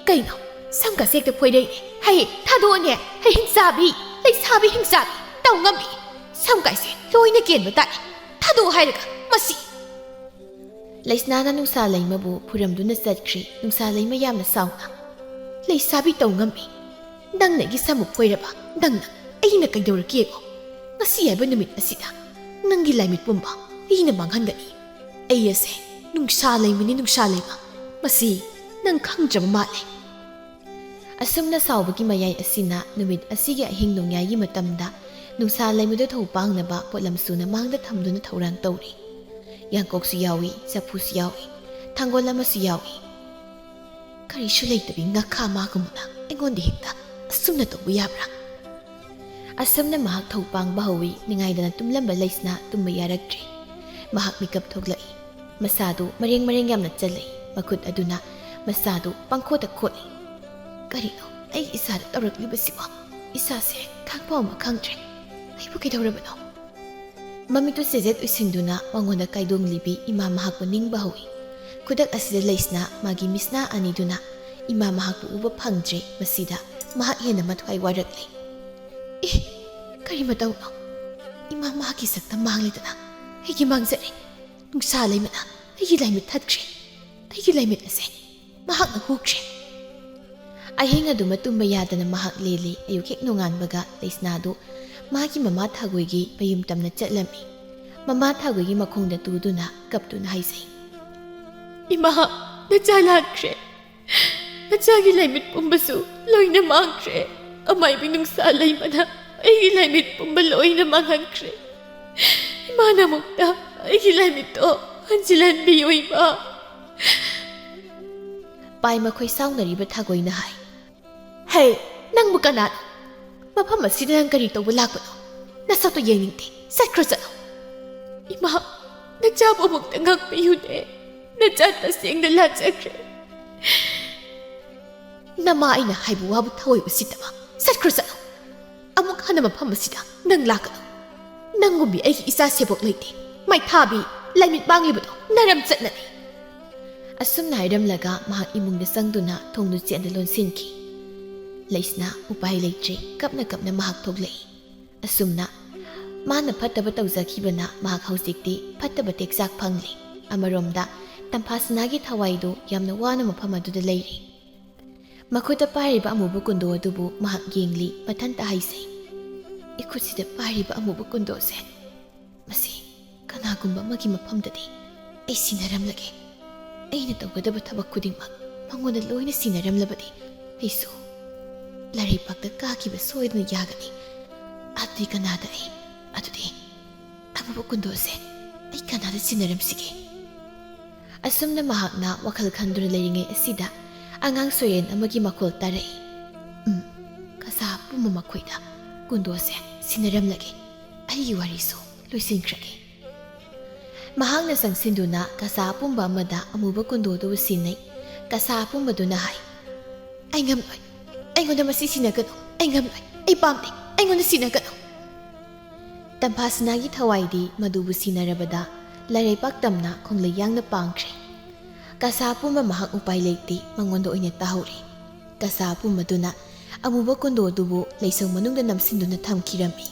"ꯀꯩꯅꯣ? ꯁꯝꯒꯁꯦ ꯍꯦꯛꯇ ꯐꯣꯏꯔꯛꯏꯅꯦ! ꯍꯩ, ꯊꯥꯗꯣꯛꯑꯣꯅꯦ! ꯍꯩ, ꯍꯤꯡꯆꯥꯕꯤ! ꯂꯩꯁꯥꯕꯤ ꯍꯤꯡꯆꯥꯕꯤ! ꯇꯧ ꯉꯝꯃꯤ! ꯁꯝꯒꯥꯏꯁꯦ ꯂꯣꯏꯅ ꯀꯦꯟꯕ ꯇꯥꯔꯦ! ꯊꯥꯗꯣꯛꯑꯣ ꯍꯥꯏꯔꯒ ꯃꯁꯤ!" ꯂꯩꯁꯅꯥꯅ ꯅꯨꯡꯁꯥ ꯂꯩꯃꯕꯨ ꯐꯨꯔꯝꯗꯨꯅ ꯆꯠꯈ꯭ꯔꯤ꯫ ꯅꯨꯡꯁꯥ ꯂꯩꯃ ꯌꯥꯝꯅ ꯁꯥꯎꯅ, "ꯂꯩꯁꯥꯕꯤ ꯇꯧ ꯉꯝꯃꯤ! ꯅꯪꯅ ꯑꯩꯒꯤ ꯁꯝꯃꯨꯛ ꯐꯣꯏꯔꯕ, ꯅꯪꯅ ꯑꯩꯅ ꯀꯩꯗꯧꯔꯛꯀꯦꯀꯣ? ꯉꯁꯤ ꯍꯥꯏꯕ ꯅꯨꯃꯤꯠ ꯑꯁꯤꯗ ꯅꯪꯒꯤ ꯂꯥꯏꯃꯤꯠ ꯄꯨꯝꯕ ꯑꯩꯅ ꯃꯥꯡꯍꯟꯒꯅꯤ꯫ ꯑꯩ ꯑꯁꯦ ꯅꯨꯡꯁꯥ ꯂꯩꯃꯅꯤ, ꯅꯨꯡꯁꯥ ꯂꯩꯃ! ꯃꯁꯤ ꯅꯪ ꯈꯪꯗ꯭ꯔꯕ ꯃꯥꯜꯂꯦ." ꯑꯁꯨꯝꯅ ꯁꯥꯎꯕꯒꯤ ꯃꯌꯥꯏ ꯑꯁꯤꯅ ꯅꯨꯃꯤꯠ ꯑꯁꯤꯒꯤ ꯑꯍꯤꯡ ꯅꯣꯡꯌꯥꯏꯒꯤ ꯃꯇꯝꯗ ꯅꯨꯡꯁꯥ ꯂꯩꯃꯗ ꯊꯧ ꯄꯥꯡꯅꯕ ꯄꯣꯠꯂꯝ ꯁꯨꯅ ꯃꯥꯡꯗ ꯊꯝꯗꯨꯅ ꯊꯧꯔꯥꯡ ꯇꯧꯔꯤ꯫ ꯌꯥꯡꯀꯣꯛꯁꯨ ꯌꯥꯎꯏ, ꯆꯐꯨꯁꯨ ꯌꯥꯎꯏ, ꯊꯥꯡꯒꯣꯜ ꯑꯃꯁꯨ ꯌꯥꯎꯏ꯫ ꯀꯔꯤꯁꯨ ꯂꯩꯇꯕꯤ ꯉꯥꯈꯥ ꯃꯥꯒꯨꯝꯅ ꯑꯩꯉꯣꯟꯗ ꯍꯦꯛꯇ ꯑꯁꯨꯝꯅ ꯇꯧꯕ ꯌꯥꯕ꯭ꯔꯥ? ꯑꯁꯨꯝꯅ ꯃꯍꯥꯛ ꯊꯧ ꯄꯥꯡꯕ ꯍꯧꯏ꯫ ꯅꯤꯡꯉꯥꯏꯗꯅ ꯇꯨꯝꯂꯝꯕ ꯂꯩꯁꯅꯥ ꯇꯨꯝꯕ ꯌꯥꯔꯛꯇ꯭ꯔꯤ꯫ ꯃꯍꯥꯛ ꯃꯤꯀꯞ ꯊꯣꯛꯂꯛꯏ꯫ ꯃꯁꯥꯗꯨ ꯃꯔꯦꯡ ꯌꯥꯝꯅ ꯆꯜꯂꯛꯏ꯫ ꯃꯈꯨꯠ ꯑꯗꯨꯅ ꯃꯁꯥꯗꯨ ꯄꯪꯈꯣꯠꯇ ꯈꯣꯠꯂꯤ꯫ ꯀꯔꯤꯅꯣ ꯑꯩꯒꯤ ꯏꯁꯥꯗ ꯇꯧꯔꯛꯂꯤꯕꯁꯤꯕꯣ? ꯏꯁꯥꯁꯦ ꯈꯪꯐꯥꯎ ꯑꯃ ꯈꯪꯗ꯭ꯔꯦ꯫ ꯑꯩꯕꯨ ꯀꯩꯗꯧꯔꯕꯅꯣ? ꯃꯃꯤꯠꯇꯨ ꯆꯦꯖꯦꯠ ꯎꯏꯁꯤꯟꯗꯨꯅ ꯃꯉꯣꯟꯗ ꯀꯥꯏꯗꯣꯡꯂꯤꯕꯤ ꯏꯃꯥ ꯃꯍꯥꯛꯄꯨ ꯅꯤꯡꯕ ꯍꯧꯏ꯫ ꯈꯨꯗꯛ ꯑꯁꯤꯗ ꯂꯩꯁꯅꯥ ꯃꯥꯒꯤ ꯃꯤꯁꯅꯥ ꯑꯅꯤꯗꯨꯅ ꯏꯃꯥ ꯃꯍꯥꯛꯄꯨ ꯎꯕ ꯐꯪꯗ꯭ꯔꯦ꯫ ꯃꯁꯤꯗ ꯃꯍꯥꯛ ꯍꯦꯟꯅ ꯃꯊ꯭ꯋꯥꯏ ꯋꯥꯔꯛꯂꯤ꯫ ꯀꯔꯤ ꯃꯇꯧꯅꯣ? ꯏꯃꯥ ꯃꯍꯥꯛꯀꯤ ꯁꯛꯇ ꯃꯥꯡꯂꯤꯗꯅ ꯑꯩꯒꯤ ꯃꯥꯡꯖꯔꯦ꯫ ꯅꯨꯡꯁꯥ ꯂꯩꯃꯅ ꯑꯩꯒꯤ ꯂꯥꯏꯃꯤꯠ ꯊꯠꯈ꯭ꯔꯦ꯫ ꯑꯩꯒꯤ ꯂꯥꯏꯃꯤꯠ ꯑꯁꯦ ꯃꯍꯥꯛꯅ ꯍꯨꯈ꯭ꯔꯦ꯫ ꯑꯍꯤꯡ ꯑꯗꯨꯃ ꯇꯨꯝꯕ ꯌꯥꯗꯅ ꯃꯍꯥꯛ ꯂꯦꯜꯂꯤ ꯑꯌꯨꯛ ꯍꯦꯛ ꯅꯣꯡꯉꯥꯟꯕꯒ ꯂꯩꯁꯅꯥꯗꯨ ꯃꯥꯒꯤ ꯃꯃꯥ ꯊꯥꯒꯣꯏꯒꯤ ꯃꯌꯨꯝ ꯇꯝꯅ ꯆꯠꯂꯝꯃꯤ ꯃꯃꯥ ꯊꯥꯒꯣꯏꯒꯤ ꯃꯈꯣꯡꯗ ꯇꯨꯗꯨꯅ ꯀꯞꯇꯨꯅ ꯍꯥꯏꯖꯩ ꯏꯃꯥ ꯅꯆꯥ ꯂꯥꯟꯈ꯭ꯔꯦ ꯅꯆꯥꯒꯤ ꯂꯥꯏꯃꯤꯠ ꯄꯨꯝꯕꯁꯨ ꯂꯣꯏꯅ ꯃꯥꯡꯈ꯭ꯔꯦ ꯑꯃꯥꯏꯕꯤ ꯅꯨꯡꯁꯥ ꯂꯩꯃꯅ ꯑꯩꯒꯤ ꯂꯥꯏꯃꯤꯠ ꯄꯨꯝꯕ ꯂꯣꯏꯅ ꯃꯥꯡꯍꯟꯈ꯭ꯔꯦ ꯏꯃꯥꯅ ꯑꯃꯨꯛꯇ ꯑꯩꯒꯤ ꯂꯥꯏꯃꯤꯠꯇꯣ ꯍꯟꯖꯤꯜꯍꯟꯕꯤꯌꯨ ꯏꯃꯥ ꯄꯥꯏ ꯃꯈꯣꯏ ꯁꯥꯎꯅꯔꯤꯕ ꯊꯥꯒꯣꯏꯅ ꯍꯥꯏ ꯍꯦ ꯅꯪꯕꯨ ꯀꯅꯥꯅꯣ ꯃꯐꯝ ꯑꯁꯤꯗ ꯅꯪ ꯀꯔꯤ ꯇꯧꯕ ꯂꯥꯛꯄꯅꯣ ꯅꯁꯛꯇꯣ ꯌꯦꯡꯅꯤꯡꯗꯦ ꯆꯠꯈ꯭ꯔꯣ ꯆꯠꯂꯣ 이마, 내 자부 먹던 각 비우네. 내 짰다 생들 라짜그래. 나마 아이나 하이부 와부 타오이 우시다마 삿크르사노 아무 하나만 파마시다 능 라카노 낭곰비 아이기 이사 세복 레이티 마이 타비 라이밋 방리부도 나람 짠나니 아숨 나이람라가 마학 이뭉데 쌍두나 통누 젠데 론신키 레이스나 우파이 레이트리 갑나 마학 톡레이 아숨나 마나 팟다바 tꯧꯖꯈꯤꯕꯅ ꯃꯍꯥꯛ ꯍꯧꯖꯤꯛꯇꯤ ꯐꯠꯇꯕ ꯇꯦꯛꯆꯥꯛ ꯐꯪꯂꯤ ꯑꯃꯔꯣꯝꯗ ꯇꯝꯐꯥꯁꯅꯥꯒꯤ ꯊꯋꯥꯏꯗꯨ ꯌꯥꯝꯅ ꯋꯥꯅ ꯃꯐꯝ ꯑꯗꯨꯗ ꯂꯩꯔꯤ ꯃꯈꯨꯠꯇ ꯄꯥꯏꯔꯤꯕ ꯑꯃꯨꯕ ꯀꯨꯟꯗꯣ ꯑꯗꯨꯕꯨ ꯃꯍꯥꯛ ꯌꯦꯡꯂꯤ ꯃꯊꯟꯇ ꯍꯥꯏꯖꯩ ꯏꯈꯨꯠꯁꯤꯗ ꯄꯥꯏꯔꯤꯕ ꯑꯃꯨꯕ ꯀꯨꯟꯗꯣꯁꯦ ꯃꯁꯤ ꯀꯅꯥꯒꯨꯝꯕ ꯑꯃꯒꯤ ꯃꯐꯝꯗꯗꯤ ꯑꯩ ꯁꯤꯟꯅꯔꯝꯂꯒꯦ ꯑꯩꯅ ꯇꯧꯒꯗꯕ ꯊꯕꯛ ꯈꯨꯗꯤꯡꯃꯛ ꯃꯉꯣꯟꯗ ꯂꯣꯏꯅ ꯁꯤꯟꯅꯔꯝꯂꯕꯗꯤ ꯑꯩꯁꯨ ꯂꯥꯏꯔꯩꯄꯥꯛꯇ ꯀꯥꯈꯤꯕ ꯁꯣꯏꯗꯅ ꯌꯥꯒꯅꯤ ꯑꯗꯨꯗꯤ ꯀꯅꯥꯗ ꯑꯩ ꯑꯗꯨꯗꯤ ꯑꯃꯨꯕ ꯀꯨꯟꯗꯣꯁꯦ ꯑꯩ ꯀꯅꯥꯗ ꯁꯤꯟꯅꯔꯝꯁꯤꯒꯦ ꯑꯁꯨꯝꯅ ꯃꯍꯥꯛꯅ ꯋꯥꯈꯜ ꯈꯟꯗꯨꯅ ꯂꯩꯔꯤꯉꯩ ꯑꯁꯤꯗ ꯑꯉꯥꯡ ꯁꯣꯏꯔꯦꯟ ꯑꯃꯒꯤ ꯃꯈꯣꯜ ꯇꯥꯔꯛꯏ ꯀꯁꯥ ꯄꯨꯝꯕ ꯃꯈꯣꯏꯗ ꯀꯨꯟꯗꯣꯁꯦ ꯁꯤꯟꯅꯔꯝꯂꯒꯦ ꯑꯩꯒꯤ ꯋꯥꯔꯤꯁꯨ ꯂꯣꯏꯁꯤꯟꯈ꯭ꯔꯒꯦ ꯃꯍꯥꯛꯅ ꯆꯪꯁꯤꯟꯗꯨꯅ ꯀꯁꯥ ꯑꯄꯨꯝꯕ ꯑꯃꯗ ꯑꯃꯨꯕ ꯀꯨꯟꯗꯣꯗꯨꯕꯨ ꯁꯤꯟꯅꯩ ꯀꯁꯥ ꯑꯄꯨꯝꯕꯗꯨꯅ ꯍꯥꯏ ꯑꯩ ꯉꯝꯂꯣꯏ ꯑꯩꯉꯣꯟꯗ ꯃꯁꯤ ꯁꯤꯟꯅꯒꯅꯨ ꯑꯩ ꯉꯝꯂꯣꯏ ꯑꯩ ꯄꯥꯝꯗꯦ ꯑꯩꯉꯣꯟꯗ ꯁꯤꯟꯅꯒꯅꯨ ꯇꯝꯐꯥꯁꯅꯥꯒꯤ ꯊꯋꯥꯏꯗꯤ ꯃꯗꯨꯕꯨ ꯁꯤꯟꯅꯔꯕꯗ ꯂꯥꯏꯔꯩꯄꯥꯛ ꯇꯝꯅ ꯈꯣꯡꯂꯩ ꯌꯥꯡꯅ ꯄꯥꯡꯈ꯭ꯔꯦ ꯀꯁꯥ ꯄꯨꯝꯕ ꯃꯍꯥꯛ ꯎꯄꯥꯏ ꯂꯩꯇꯦ ꯃꯉꯣꯟꯗ ꯑꯣꯏꯅ ꯇꯥꯍꯧꯔꯤ ꯀꯁꯥ ꯄꯨꯝꯕꯗꯨꯅ ꯑꯃꯨꯕ ꯀꯨꯟꯗꯣ ꯑꯗꯨꯕꯨ ꯂꯩꯁꯪ ꯃꯅꯨꯡꯗ ꯅꯝꯁꯤꯟꯗꯨꯅ ꯊꯝꯈꯤꯔꯝꯃꯤ